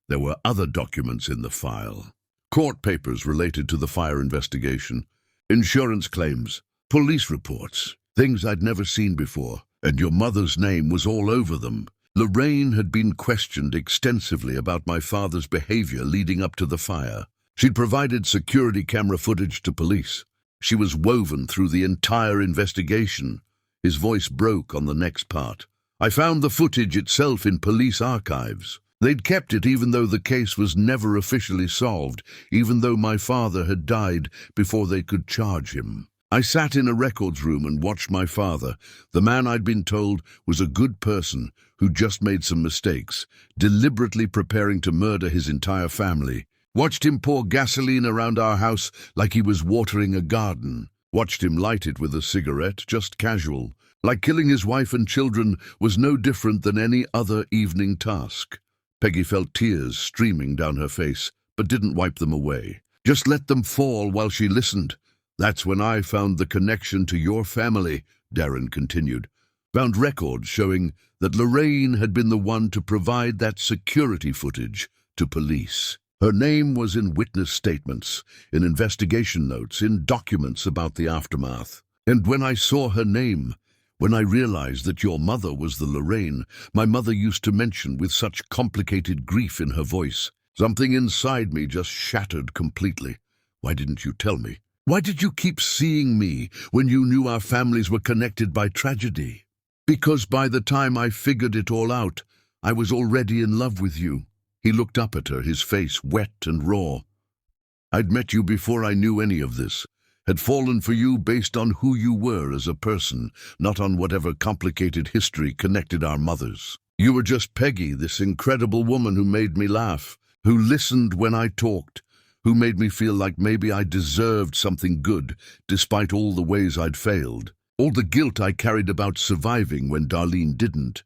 There were other documents in the file. Court papers related to the fire investigation, insurance claims, police reports, things I'd never seen before, and your mother's name was all over them. Lorraine had been questioned extensively about my father's behavior leading up to the fire. She'd provided security camera footage to police. She was woven through the entire investigation. His voice broke on the next part. I found the footage itself in police archives. They'd kept it even though the case was never officially solved, even though my father had died before they could charge him. I sat in a records room and watched my father, the man I'd been told was a good person who just made some mistakes, deliberately preparing to murder his entire family. Watched him pour gasoline around our house like he was watering a garden. Watched him light it with a cigarette, just casual, like killing his wife and children was no different than any other evening task. Peggy felt tears streaming down her face, but didn't wipe them away. Just let them fall while she listened. That's when I found the connection to your family, Darren continued. Found records showing that Lorraine had been the one to provide that security footage to police. Her name was in witness statements, in investigation notes, in documents about the aftermath. And when I saw her name, when I realized that your mother was the Lorraine my mother used to mention with such complicated grief in her voice, something inside me just shattered completely. Why didn't you tell me? Why did you keep seeing me when you knew our families were connected by tragedy? Because by the time I figured it all out, I was already in love with you. He looked up at her, his face wet and raw. I'd met you before I knew any of this, had fallen for you based on who you were as a person, not on whatever complicated history connected our mothers. You were just Peggy, this incredible woman who made me laugh, who listened when I talked, who made me feel like maybe I deserved something good, despite all the ways I'd failed, all the guilt I carried about surviving when Darlene didn't.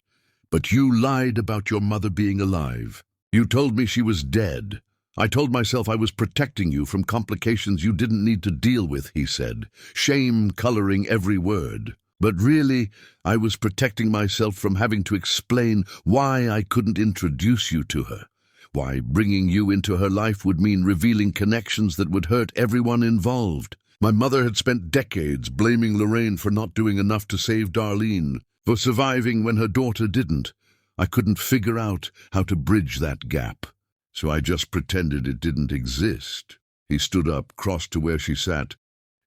But you lied about your mother being alive. You told me she was dead. I told myself I was protecting you from complications you didn't need to deal with, he said, shame coloring every word. But really, I was protecting myself from having to explain why I couldn't introduce you to her. Why bringing you into her life would mean revealing connections that would hurt everyone involved. My mother had spent decades blaming Lorraine for not doing enough to save Darlene, for surviving when her daughter didn't. I couldn't figure out how to bridge that gap, so I just pretended it didn't exist. He stood up, crossed to where she sat,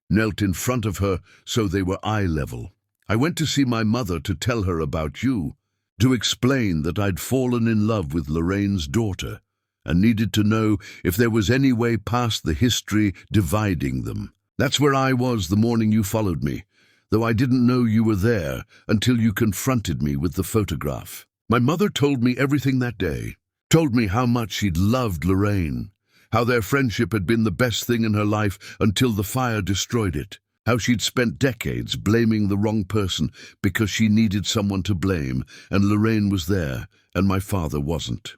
knelt in front of her so they were eye level. I went to see my mother to tell her about you, to explain that I'd fallen in love with Lorraine's daughter and needed to know if there was any way past the history dividing them. That's where I was the morning you followed me, though I didn't know you were there until you confronted me with the photograph. My mother told me everything that day, told me how much she'd loved Lorraine, how their friendship had been the best thing in her life until the fire destroyed it. How she'd spent decades blaming the wrong person because she needed someone to blame, and Lorraine was there, and my father wasn't.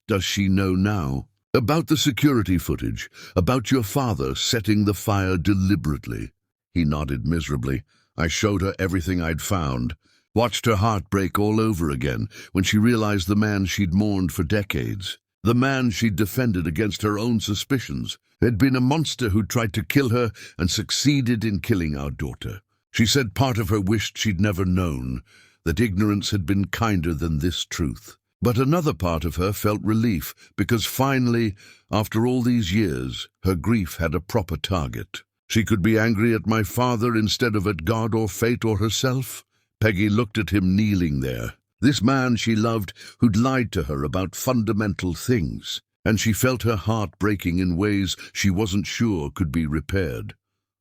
Does she know now? About the security footage, about your father setting the fire deliberately. He nodded miserably. I showed her everything I'd found. Watched her heart break all over again when she realized the man she'd mourned for decades. The man she'd defended against her own suspicions had been a monster who'd tried to kill her and succeeded in killing our daughter. She said part of her wished she'd never known, that ignorance had been kinder than this truth. But another part of her felt relief, because finally, after all these years, her grief had a proper target. She could be angry at my father instead of at God or fate or herself. Peggy looked at him kneeling there. This man she loved who'd lied to her about fundamental things, and she felt her heart breaking in ways she wasn't sure could be repaired.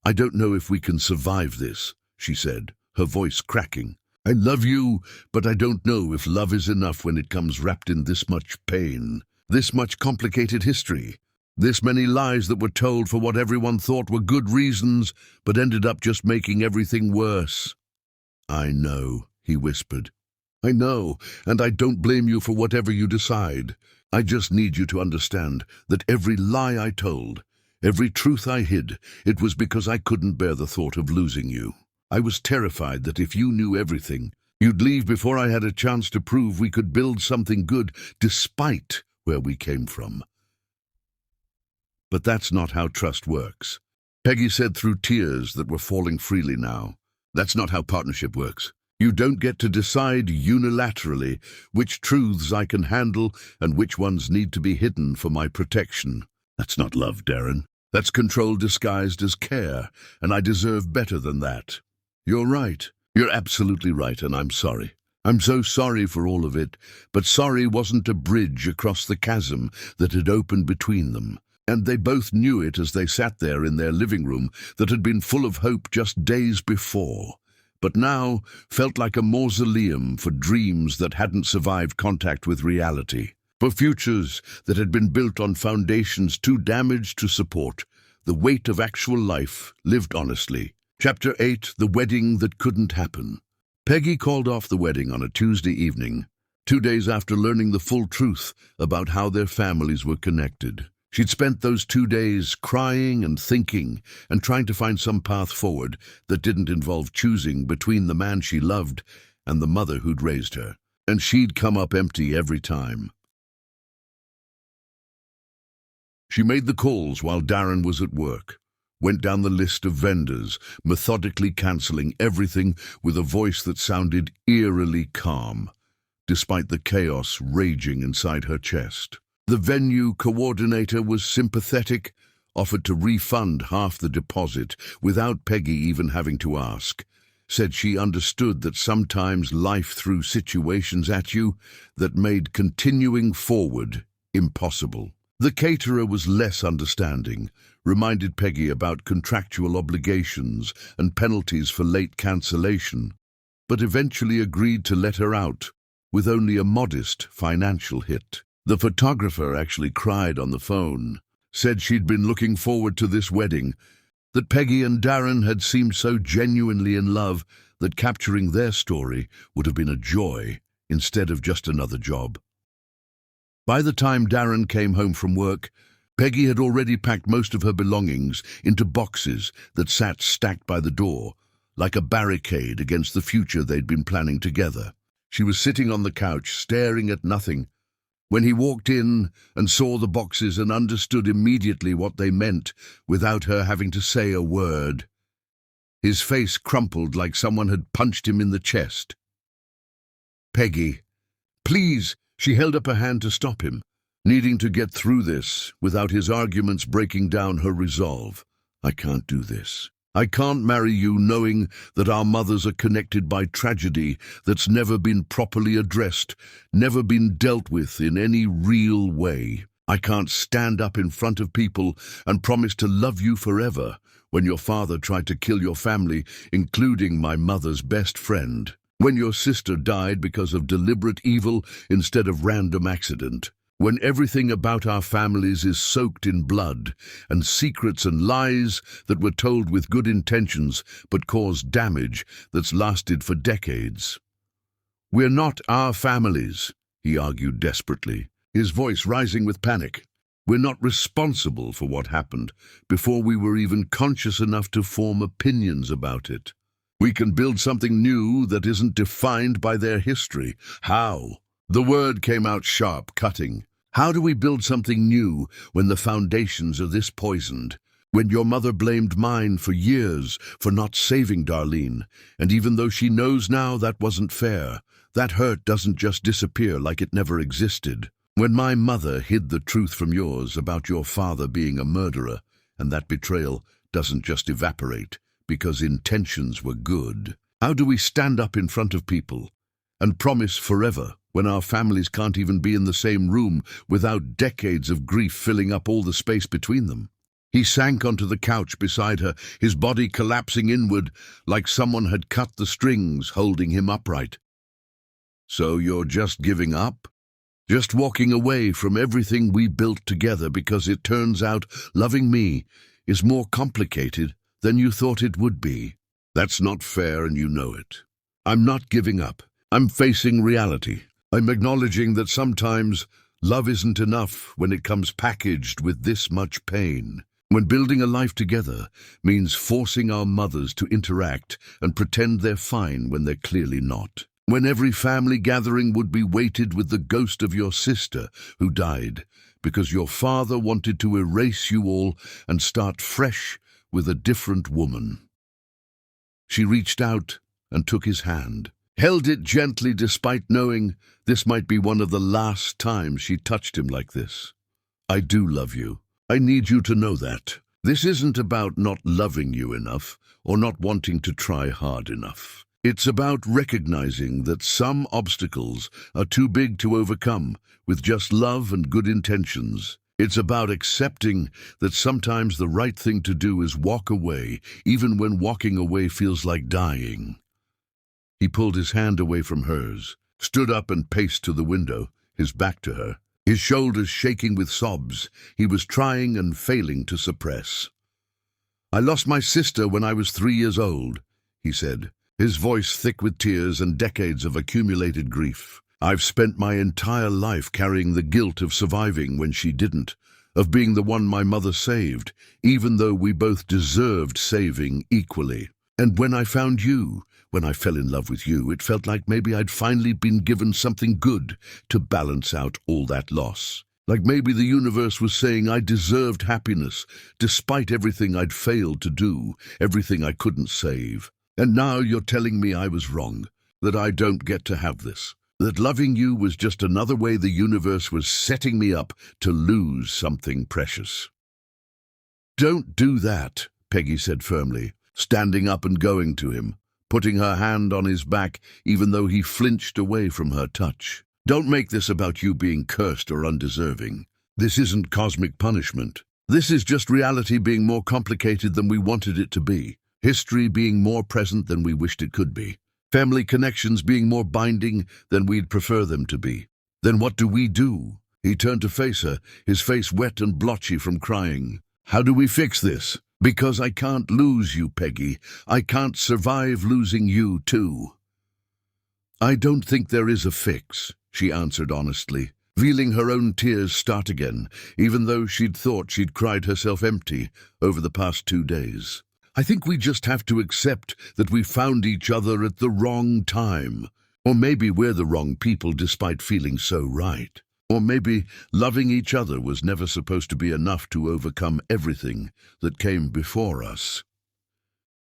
I don't know if we can survive this, she said, her voice cracking. I love you, but I don't know if love is enough when it comes wrapped in this much pain, this much complicated history, this many lies that were told for what everyone thought were good reasons, but ended up just making everything worse. I know, he whispered. I know, and I don't blame you for whatever you decide. I just need you to understand that every lie I told, every truth I hid, it was because I couldn't bear the thought of losing you. I was terrified that if you knew everything, you'd leave before I had a chance to prove we could build something good despite where we came from. But that's not how trust works, Peggy said through tears that were falling freely now. That's not how partnership works. You don't get to decide unilaterally which truths I can handle and which ones need to be hidden for my protection. That's not love, Darren. That's control disguised as care, and I deserve better than that. You're right. You're absolutely right, and I'm sorry. I'm so sorry for all of it, but sorry wasn't a bridge across the chasm that had opened between them. And they both knew it as they sat there in their living room that had been full of hope just days before, but now felt like a mausoleum for dreams that hadn't survived contact with reality, for futures that had been built on foundations too damaged to support the weight of actual life lived honestly. Chapter 8, The Wedding That Couldn't Happen. Peggy called off the wedding on a Tuesday evening, 2 days after learning the full truth about how their families were connected. She'd spent those 2 days crying and thinking and trying to find some path forward that didn't involve choosing between the man she loved and the mother who'd raised her. And she'd come up empty every time. She made the calls while Darren was at work, went down the list of vendors, methodically cancelling everything with a voice that sounded eerily calm, despite the chaos raging inside her chest. The venue coordinator was sympathetic, offered to refund half the deposit without Peggy even having to ask, said she understood that sometimes life threw situations at you that made continuing forward impossible. The caterer was less understanding, reminded Peggy about contractual obligations and penalties for late cancellation, but eventually agreed to let her out with only a modest financial hit. The photographer actually cried on the phone, said she'd been looking forward to this wedding, that Peggy and Darren had seemed so genuinely in love that capturing their story would have been a joy instead of just another job. By the time Darren came home from work, Peggy had already packed most of her belongings into boxes that sat stacked by the door, like a barricade against the future they'd been planning together. She was sitting on the couch, staring at nothing, when he walked in and saw the boxes and understood immediately what they meant without her having to say a word. His face crumpled like someone had punched him in the chest. Peggy, please, she held up a hand to stop him, needing to get through this without his arguments breaking down her resolve. I can't do this. I can't marry you knowing that our mothers are connected by tragedy that's never been properly addressed, never been dealt with in any real way. I can't stand up in front of people and promise to love you forever when your father tried to kill your family, including my mother's best friend. When your sister died because of deliberate evil instead of random accident. When everything about our families is soaked in blood, and secrets and lies that were told with good intentions but caused damage that's lasted for decades. We're not our families, he argued desperately, his voice rising with panic. We're not responsible for what happened before we were even conscious enough to form opinions about it. We can build something new that isn't defined by their history. How? The word came out sharp, cutting. How do we build something new when the foundations are this poisoned? When your mother blamed mine for years for not saving Darlene, and even though she knows now that wasn't fair, that hurt doesn't just disappear like it never existed. When my mother hid the truth from yours about your father being a murderer, and that betrayal doesn't just evaporate because intentions were good. How do we stand up in front of people and promise forever when our families can't even be in the same room without decades of grief filling up all the space between them? He sank onto the couch beside her, his body collapsing inward like someone had cut the strings holding him upright. So you're just giving up? Just walking away from everything we built together because it turns out loving me is more complicated than you thought it would be. That's not fair and you know it. I'm not giving up. I'm facing reality. I'm acknowledging that sometimes love isn't enough when it comes packaged with this much pain. When building a life together means forcing our mothers to interact and pretend they're fine when they're clearly not. When every family gathering would be weighted with the ghost of your sister who died because your father wanted to erase you all and start fresh with a different woman. She reached out and took his hand, held it gently despite knowing this might be one of the last times she touched him like this. I do love you. I need you to know that. This isn't about not loving you enough or not wanting to try hard enough. It's about recognizing that some obstacles are too big to overcome with just love and good intentions. It's about accepting that sometimes the right thing to do is walk away, even when walking away feels like dying. He pulled his hand away from hers, stood up and paced to the window, his back to her, his shoulders shaking with sobs he was trying and failing to suppress. I lost my sister when I was 3 years old, he said, his voice thick with tears and decades of accumulated grief. I've spent my entire life carrying the guilt of surviving when she didn't, of being the one my mother saved, even though we both deserved saving equally. And when I found you, when I fell in love with you, it felt like maybe I'd finally been given something good to balance out all that loss. Like maybe the universe was saying I deserved happiness, despite everything I'd failed to do, everything I couldn't save. And now you're telling me I was wrong, that I don't get to have this, that loving you was just another way the universe was setting me up to lose something precious. Don't do that, Peggy said firmly, standing up and going to him, putting her hand on his back even though he flinched away from her touch. Don't make this about you being cursed or undeserving. This isn't cosmic punishment. This is just reality being more complicated than we wanted it to be. History being more present than we wished it could be. Family connections being more binding than we'd prefer them to be. Then what do we do? He turned to face her, his face wet and blotchy from crying. How do we fix this? Because I can't lose you, Peggy. I can't survive losing you, too. I don't think there is a fix, she answered honestly, feeling her own tears start again, even though she'd thought she'd cried herself empty over the past 2 days. I think we just have to accept that we found each other at the wrong time. Or maybe we're the wrong people despite feeling so right. Or maybe loving each other was never supposed to be enough to overcome everything that came before us.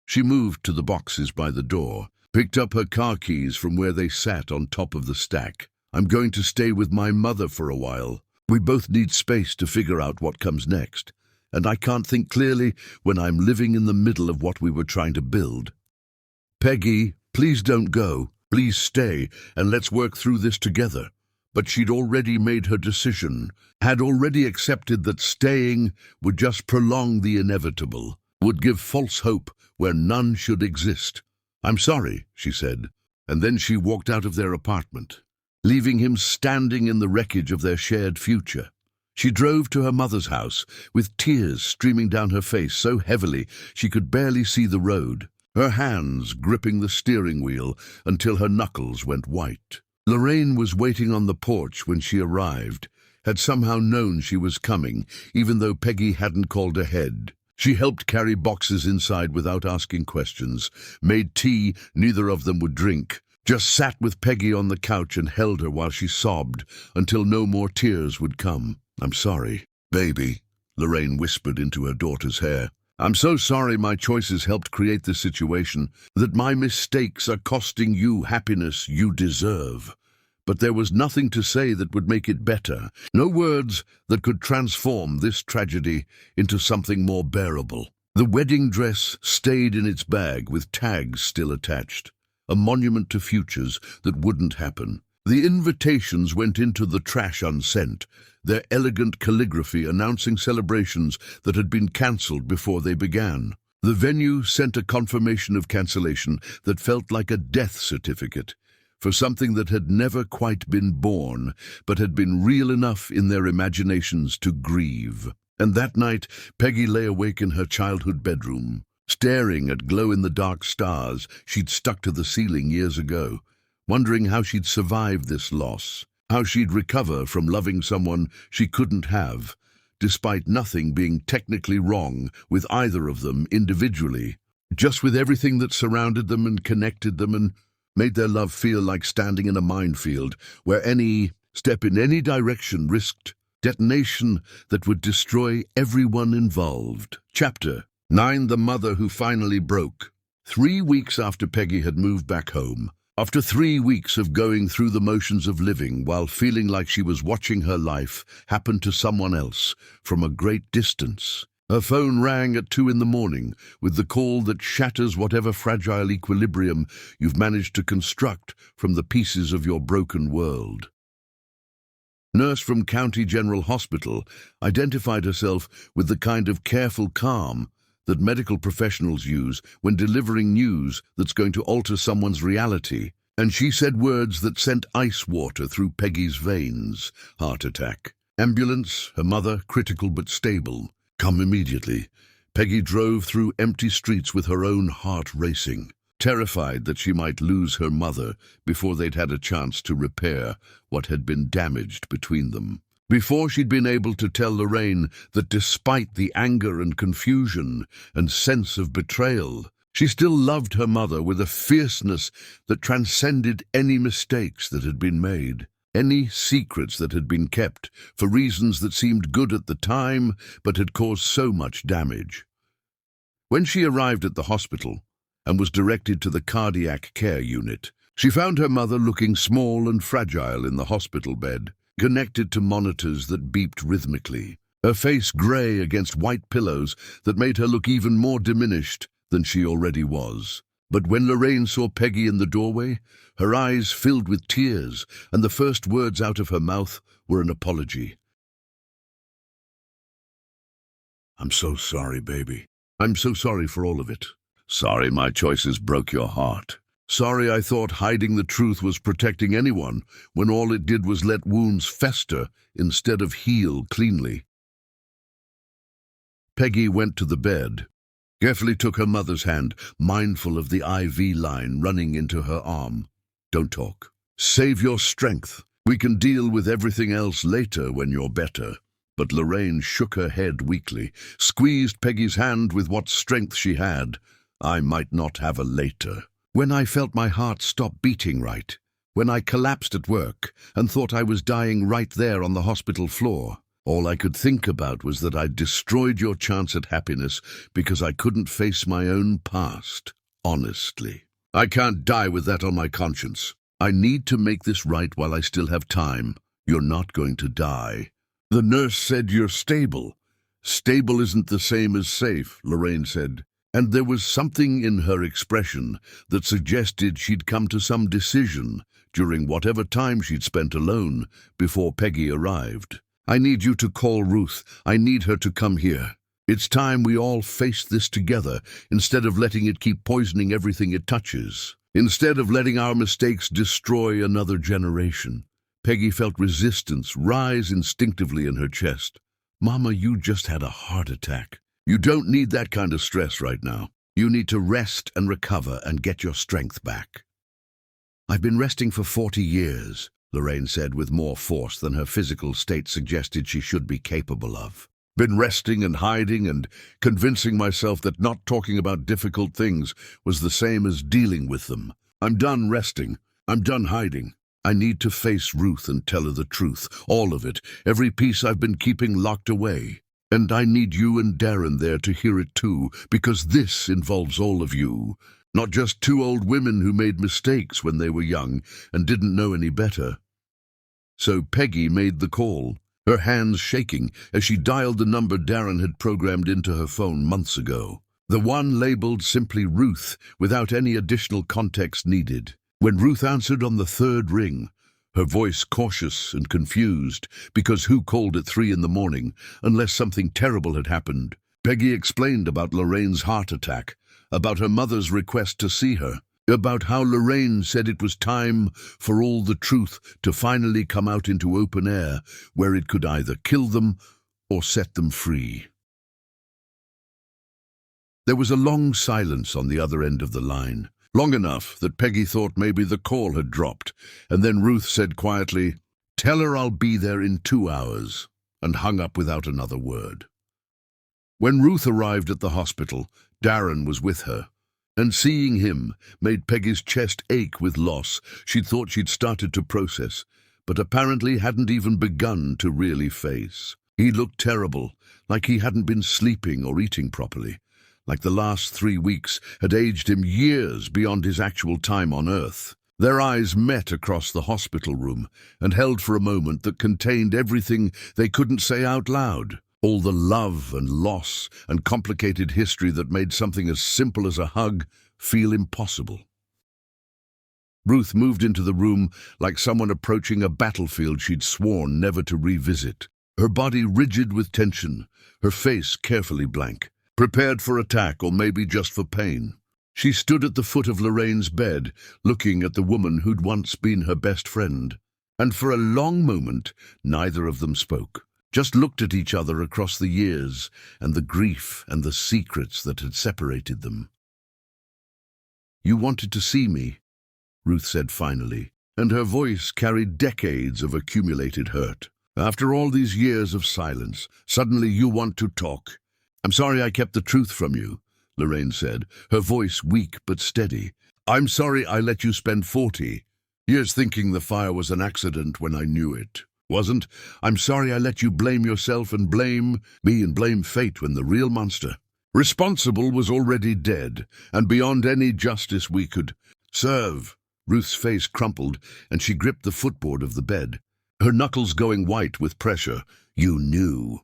She moved to the boxes by the door, picked up her car keys from where they sat on top of the stack. I'm going to stay with my mother for a while. We both need space to figure out what comes next. And I can't think clearly when I'm living in the middle of what we were trying to build. Peggy, please don't go. Please stay, and let's work through this together. But she'd already made her decision, had already accepted that staying would just prolong the inevitable, would give false hope where none should exist. I'm sorry, she said, and then she walked out of their apartment. leaving him standing in the wreckage of their shared future. She drove to her mother's house, with tears streaming down her face so heavily she could barely see the road, her hands gripping the steering wheel until her knuckles went white. Lorraine was waiting on the porch when she arrived, had somehow known she was coming, even though Peggy hadn't called ahead. She helped carry boxes inside without asking questions, made tea neither of them would drink, just sat with Peggy on the couch and held her while she sobbed until no more tears would come. "I'm sorry, baby," Lorraine whispered into her daughter's hair. "I'm so sorry my choices helped create this situation, that my mistakes are costing you happiness you deserve." But there was nothing to say that would make it better, no words that could transform this tragedy into something more bearable. The wedding dress stayed in its bag with tags still attached, a monument to futures that wouldn't happen. The invitations went into the trash unsent, their elegant calligraphy announcing celebrations that had been cancelled before they began. The venue sent a confirmation of cancellation that felt like a death certificate, for something that had never quite been born, but had been real enough in their imaginations to grieve. And that night, Peggy lay awake in her childhood bedroom, staring at glow-in-the-dark stars she'd stuck to the ceiling years ago, wondering how she'd survive this loss, how she'd recover from loving someone she couldn't have, despite nothing being technically wrong with either of them individually, just with everything that surrounded them and connected them and made their love feel like standing in a minefield where any step in any direction risked detonation that would destroy everyone involved. Chapter 9. The Mother Who Finally Broke. 3 weeks after Peggy had moved back home, after 3 weeks of going through the motions of living while feeling like she was watching her life happen to someone else from a great distance, her phone rang at 2 in the morning with the call that shatters whatever fragile equilibrium you've managed to construct from the pieces of your broken world. Nurse from County General Hospital identified herself with the kind of careful calm that medical professionals use when delivering news that's going to alter someone's reality, and she said words that sent ice water through Peggy's veins. Heart attack. Ambulance, her mother, critical but stable. Come immediately. Peggy drove through empty streets with her own heart racing, terrified that she might lose her mother before they'd had a chance to repair what had been damaged between them. Before she'd been able to tell Lorraine that despite the anger and confusion and sense of betrayal, she still loved her mother with a fierceness that transcended any mistakes that had been made, any secrets that had been kept for reasons that seemed good at the time but had caused so much damage. When she arrived at the hospital and was directed to the cardiac care unit, she found her mother looking small and fragile in the hospital bed, connected to monitors that beeped rhythmically, her face grey against white pillows that made her look even more diminished than she already was. But when Lorraine saw Peggy in the doorway, her eyes filled with tears, and the first words out of her mouth were an apology. "I'm so sorry, baby. I'm so sorry for all of it. Sorry my choices broke your heart. Sorry I thought hiding the truth was protecting anyone, when all it did was let wounds fester instead of heal cleanly." Peggy went to the bed, carefully took her mother's hand, mindful of the IV line running into her arm. "Don't talk. Save your strength. We can deal with everything else later when you're better." But Lorraine shook her head weakly, squeezed Peggy's hand with what strength she had. "I might not have a later. When I felt my heart stop beating right, when I collapsed at work and thought I was dying right there on the hospital floor, all I could think about was that I'd destroyed your chance at happiness because I couldn't face my own past, honestly. I can't die with that on my conscience. I need to make this right while I still have time. You're not going to die." "The nurse said you're stable." "Stable isn't the same as safe," Lorraine said. And there was something in her expression that suggested she'd come to some decision during whatever time she'd spent alone before Peggy arrived. "I need you to call Ruth. I need her to come here. It's time we all faced this together instead of letting it keep poisoning everything it touches. Instead of letting our mistakes destroy another generation." Peggy felt resistance rise instinctively in her chest. "Mama, you just had a heart attack. You don't need that kind of stress right now. You need to rest and recover and get your strength back." "I've been resting for 40 years, Lorraine said with more force than her physical state suggested she should be capable of. "Been resting and hiding and convincing myself that not talking about difficult things was the same as dealing with them. I'm done resting. I'm done hiding. I need to face Ruth and tell her the truth, all of it, every piece I've been keeping locked away. And I need you and Darren there to hear it too, because this involves all of you. Not just two old women who made mistakes when they were young and didn't know any better." So Peggy made the call, her hands shaking as she dialed the number Darren had programmed into her phone months ago. The one labeled simply Ruth, without any additional context needed. When Ruth answered on the third ring, her voice cautious and confused, because who called at 3 in the morning, unless something terrible had happened? Peggy explained about Lorraine's heart attack, about her mother's request to see her, about how Lorraine said it was time for all the truth to finally come out into open air, where it could either kill them or set them free. There was a long silence on the other end of the line, long enough that Peggy thought maybe the call had dropped, and then Ruth said quietly, "Tell her I'll be there in 2 hours," and hung up without another word. When Ruth arrived at the hospital, Darren was with her, and seeing him made Peggy's chest ache with loss she'd thought she'd started to process, but apparently hadn't even begun to really face. He looked terrible, like he hadn't been sleeping or eating properly, like the last 3 weeks had aged him years beyond his actual time on Earth. Their eyes met across the hospital room and held for a moment that contained everything they couldn't say out loud. All the love and loss and complicated history that made something as simple as a hug feel impossible. Ruth moved into the room like someone approaching a battlefield she'd sworn never to revisit. Her body rigid with tension, her face carefully blank, prepared for attack or maybe just for pain. She stood at the foot of Lorraine's bed, looking at the woman who'd once been her best friend. And for a long moment, neither of them spoke, just looked at each other across the years and the grief and the secrets that had separated them. "You wanted to see me," Ruth said finally, and her voice carried decades of accumulated hurt. "After all these years of silence, suddenly you want to talk. I'm sorry I kept the truth from you," Lorraine said, her voice weak but steady. "I'm sorry I let you spend 40 years thinking the fire was an accident when I knew it wasn't. I'm sorry I let you blame yourself and blame me and blame fate when the real monster responsible was already dead and beyond any justice we could serve." Ruth's face crumpled and she gripped the footboard of the bed, her knuckles going white with pressure. You knew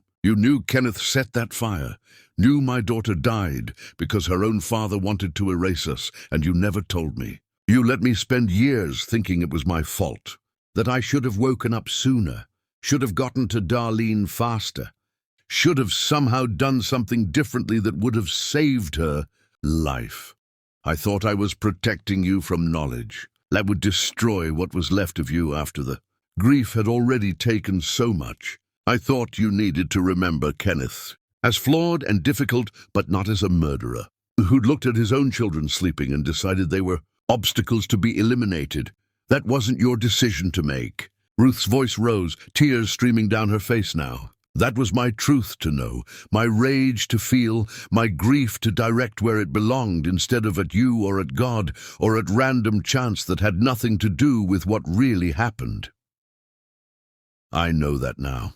Kenneth set that fire, knew my daughter died because her own father wanted to erase us, and you never told me. You let me spend years thinking it was my fault, that I should have woken up sooner, should have gotten to Darlene faster, should have somehow done something differently that would have saved her life. I thought I was protecting you from knowledge that would destroy what was left of you after the grief had already taken so much. I thought you needed to remember Kenneth as flawed and difficult, but not as a murderer, who'd looked at his own children sleeping and decided they were obstacles to be eliminated. That wasn't your decision to make." Ruth's voice rose, tears streaming down her face now. "That was my truth to know, my rage to feel, my grief to direct where it belonged instead of at you or at God or at random chance that had nothing to do with what really happened. I know that now.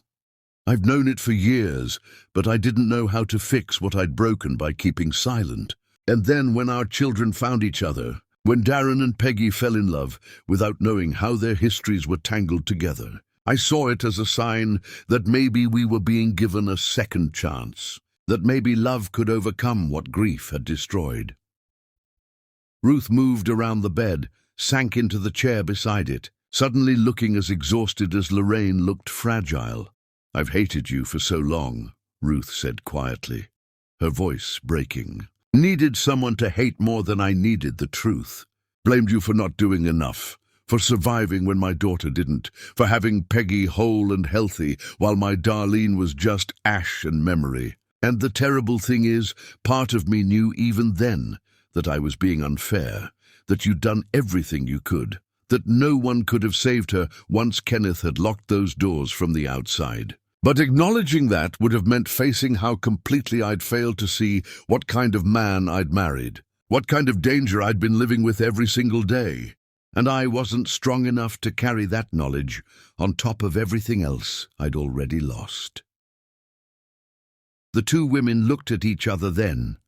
I've known it for years, but I didn't know how to fix what I'd broken by keeping silent. And then when our children found each other, when Darren and Peggy fell in love without knowing how their histories were tangled together, I saw it as a sign that maybe we were being given a second chance, that maybe love could overcome what grief had destroyed." Ruth moved around the bed, sank into the chair beside it, suddenly looking as exhausted as Lorraine looked fragile. "I've hated you for so long," Ruth said quietly, her voice breaking. "Needed someone to hate more than I needed the truth. Blamed you for not doing enough, for surviving when my daughter didn't, for having Peggy whole and healthy while my Darlene was just ash and memory. And the terrible thing is, part of me knew even then that I was being unfair, that you'd done everything you could, that no one could have saved her once Kenneth had locked those doors from the outside. But acknowledging that would have meant facing how completely I'd failed to see what kind of man I'd married, what kind of danger I'd been living with every single day. And I wasn't strong enough to carry that knowledge on top of everything else I'd already lost. The two women looked at each other then,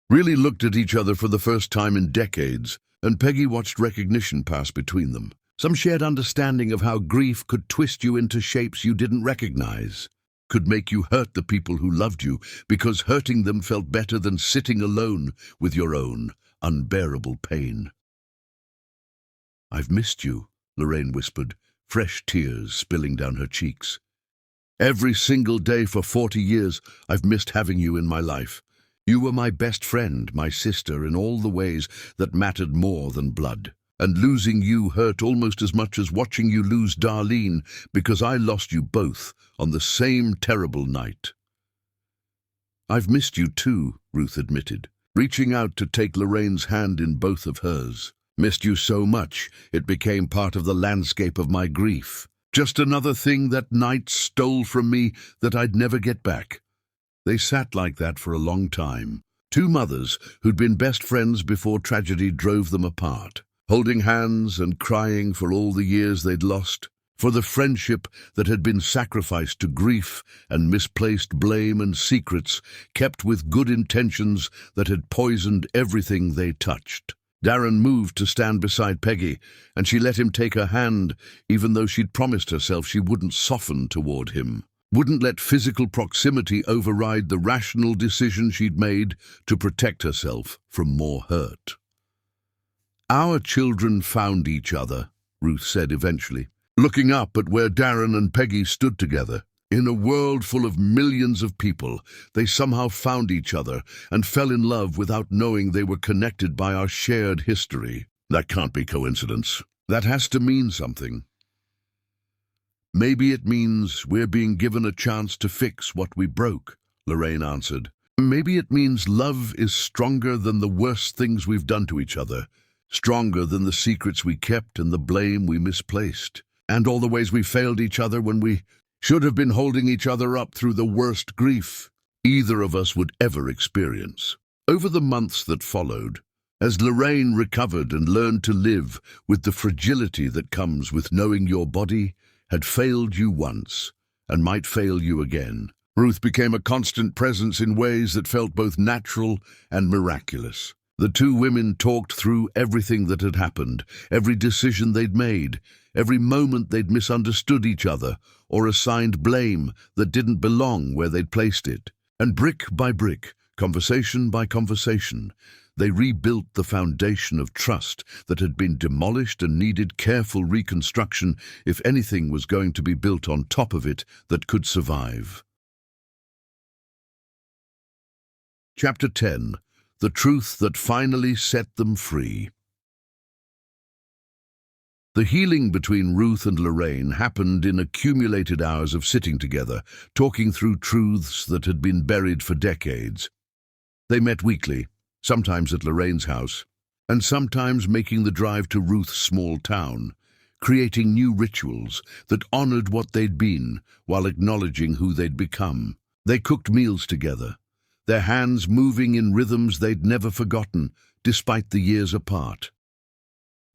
really looked at each other for the first time in decades, and Peggy watched recognition pass between them. Some shared understanding of how grief could twist you into shapes you didn't recognize, could make you hurt the people who loved you because hurting them felt better than sitting alone with your own unbearable pain. "I've missed you," Lorraine whispered, fresh tears spilling down her cheeks. "Every single day for 40 years, I've missed having you in my life. You were my best friend, my sister, in all the ways that mattered more than blood. And losing you hurt almost as much as watching you lose Darlene, because I lost you both on the same terrible night." "I've missed you too," Ruth admitted, reaching out to take Lorraine's hand in both of hers. "Missed you so much, it became part of the landscape of my grief. Just another thing that night stole from me that I'd never get back." They sat like that for a long time, two mothers who'd been best friends before tragedy drove them apart, holding hands and crying for all the years they'd lost, for the friendship that had been sacrificed to grief and misplaced blame and secrets kept with good intentions that had poisoned everything they touched. Darren moved to stand beside Peggy, and she let him take her hand, even though she'd promised herself she wouldn't soften toward him, wouldn't let physical proximity override the rational decision she'd made to protect herself from more hurt. "Our children found each other," Ruth said eventually, looking up at where Darren and Peggy stood together. In a world full of millions of people, they somehow found each other and fell in love without knowing they were connected by our shared history. That can't be coincidence. That has to mean something. "Maybe it means we're being given a chance to fix what we broke," Lorraine answered. "Maybe it means love is stronger than the worst things we've done to each other, stronger than the secrets we kept and the blame we misplaced, and all the ways we failed each other when we should have been holding each other up through the worst grief either of us would ever experience." Over the months that followed, as Lorraine recovered and learned to live with the fragility that comes with knowing your body had failed you once and might fail you again, Ruth became a constant presence in ways that felt both natural and miraculous. The two women talked through everything that had happened, every decision they'd made, every moment they'd misunderstood each other or assigned blame that didn't belong where they'd placed it. And brick by brick, conversation by conversation, they rebuilt the foundation of trust that had been demolished and needed careful reconstruction if anything was going to be built on top of it that could survive. Chapter 10. The Truth That Finally Set Them Free. The healing between Ruth and Lorraine happened in accumulated hours of sitting together, talking through truths that had been buried for decades. They met weekly, sometimes at Lorraine's house, and sometimes making the drive to Ruth's small town, creating new rituals that honored what they'd been while acknowledging who they'd become. They cooked meals together, their hands moving in rhythms they'd never forgotten, despite the years apart.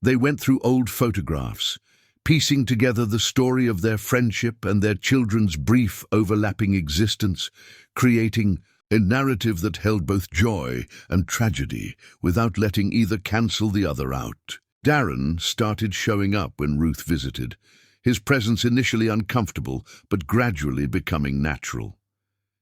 They went through old photographs, piecing together the story of their friendship and their children's brief overlapping existence, creating a narrative that held both joy and tragedy without letting either cancel the other out. Darren started showing up when Ruth visited, his presence initially uncomfortable but gradually becoming natural.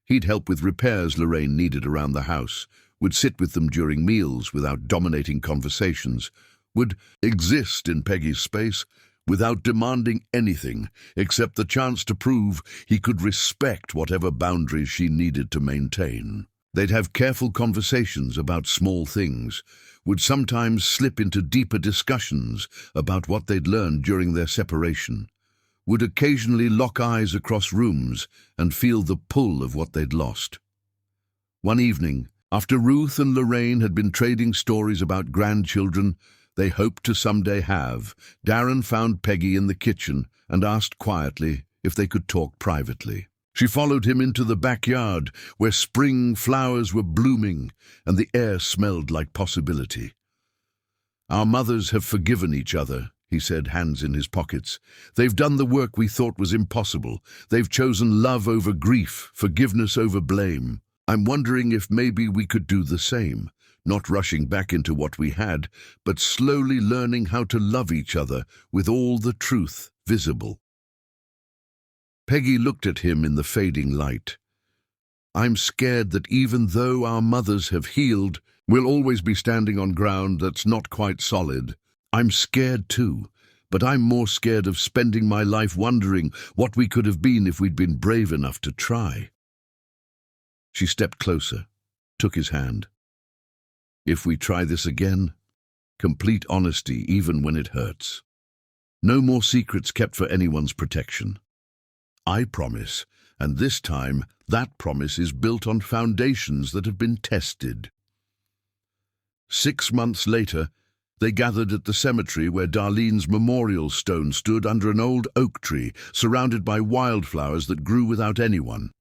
He'd help with repairs Lorraine needed around the house, would sit with them during meals without dominating conversations, would exist in Peggy's space without demanding anything except the chance to prove he could respect whatever boundaries she needed to maintain. They'd have careful conversations about small things, would sometimes slip into deeper discussions about what they'd learned during their separation, would occasionally lock eyes across rooms and feel the pull of what they'd lost. One evening, after Ruth and Lorraine had been trading stories about grandchildren they hoped to someday have, Darren found Peggy in the kitchen and asked quietly if they could talk privately. She followed him into the backyard, where spring flowers were blooming and the air smelled like possibility. "Our mothers have forgiven each other," he said, hands in his pockets. "They've done the work we thought was impossible. They've chosen love over grief, forgiveness over blame. I'm wondering if maybe we could do the same, not rushing back into what we had, but slowly learning how to love each other with all the truth visible." Peggy looked at him in the fading light. "I'm scared that even though our mothers have healed, we'll always be standing on ground that's not quite solid. I'm scared too, but I'm more scared of spending my life wondering what we could have been if we'd been brave enough to try." She stepped closer, took his hand. "If we try this again, complete honesty even when it hurts. No more secrets kept for anyone's protection. I promise, and this time that promise is built on foundations that have been tested." 6 months later, they gathered at the cemetery where Darlene's memorial stone stood under an old oak tree, surrounded by wildflowers that grew without anyone.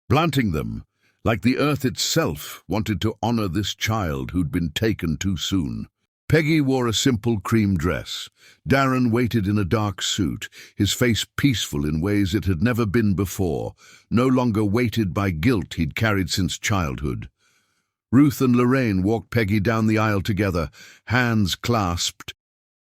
Planting them, like the earth itself, wanted to honor this child who'd been taken too soon. Peggy wore a simple cream dress. Darren waited in a dark suit, his face peaceful in ways it had never been before, no longer weighted by guilt he'd carried since childhood. Ruth and Lorraine walked Peggy down the aisle together, hands clasped,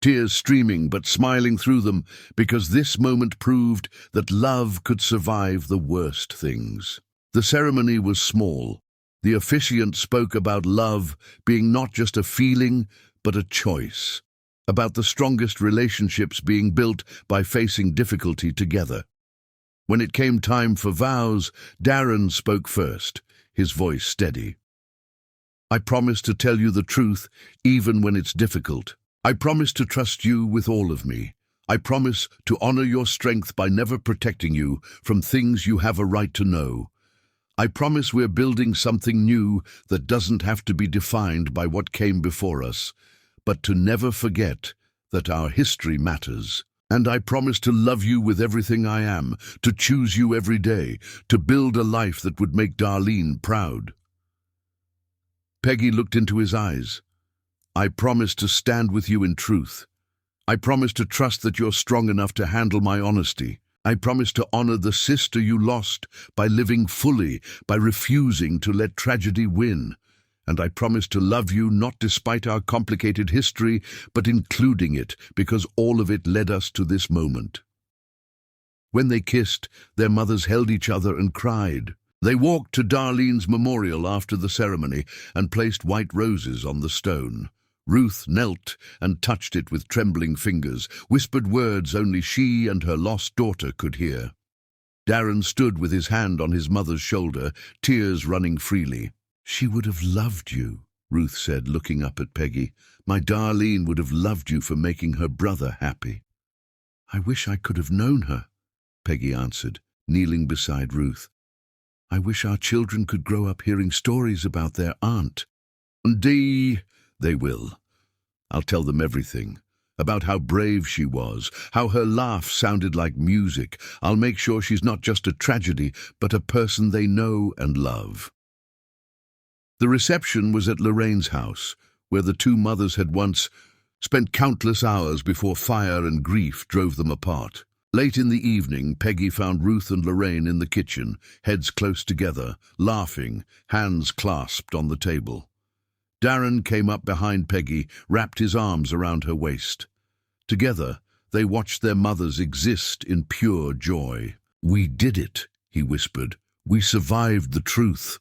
tears streaming but smiling through them, because this moment proved that love could survive the worst things. The ceremony was small. The officiant spoke about love being not just a feeling, but a choice, about the strongest relationships being built by facing difficulty together. When it came time for vows, Darren spoke first, his voice steady. "I promise to tell you the truth, even when it's difficult. I promise to trust you with all of me. I promise to honor your strength by never protecting you from things you have a right to know. I promise we're building something new that doesn't have to be defined by what came before us, but to never forget that our history matters. And I promise to love you with everything I am, to choose you every day, to build a life that would make Darlene proud." Peggy looked into his eyes. "I promise to stand with you in truth. I promise to trust that you're strong enough to handle my honesty. I promise to honor the sister you lost by living fully, by refusing to let tragedy win. And I promise to love you not despite our complicated history, but including it, because all of it led us to this moment." When they kissed, their mothers held each other and cried. They walked to Darlene's memorial after the ceremony and placed white roses on the stone. Ruth knelt and touched it with trembling fingers, whispered words only she and her lost daughter could hear. Darren stood with his hand on his mother's shoulder, tears running freely. "She would have loved you," Ruth said, looking up at Peggy. "My Darlene would have loved you for making her brother happy." "I wish I could have known her," Peggy answered, kneeling beside Ruth. "I wish our children could grow up hearing stories about their aunt." "Indeed, they will. I'll tell them everything. About how brave she was, how her laugh sounded like music. I'll make sure she's not just a tragedy, but a person they know and love." The reception was at Lorraine's house, where the two mothers had once spent countless hours before fire and grief drove them apart. Late in the evening, Peggy found Ruth and Lorraine in the kitchen, heads close together, laughing, hands clasped on the table. Darren came up behind Peggy, wrapped his arms around her waist. Together, they watched their mothers exist in pure joy. "We did it," he whispered. "We survived the truth."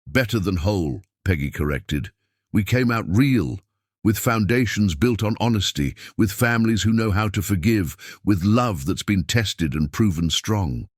"Better than whole," Peggy corrected. "We came out real, with foundations built on honesty, with families who know how to forgive, with love that's been tested and proven strong."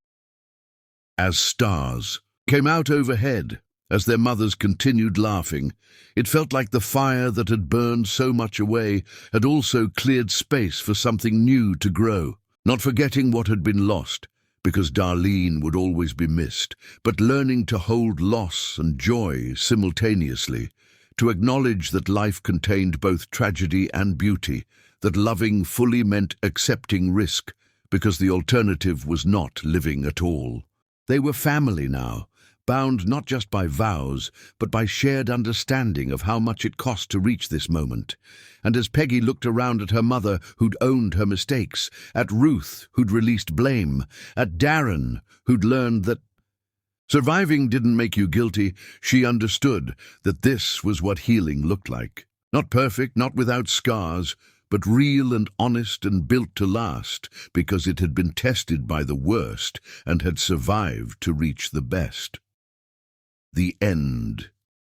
As stars came out overhead, as their mothers continued laughing. It felt like the fire that had burned so much away had also cleared space for something new to grow, not forgetting what had been lost, because Darlene would always be missed, but learning to hold loss and joy simultaneously, to acknowledge that life contained both tragedy and beauty, that loving fully meant accepting risk, because the alternative was not living at all. They were family now, bound not just by vows, but by shared understanding of how much it cost to reach this moment. And as Peggy looked around at her mother, who'd owned her mistakes, at Ruth, who'd released blame, at Darren, who'd learned that surviving didn't make you guilty, she understood that this was what healing looked like. Not perfect, not without scars, but real and honest and built to last, because it had been tested by the worst and had survived to reach the best. The end.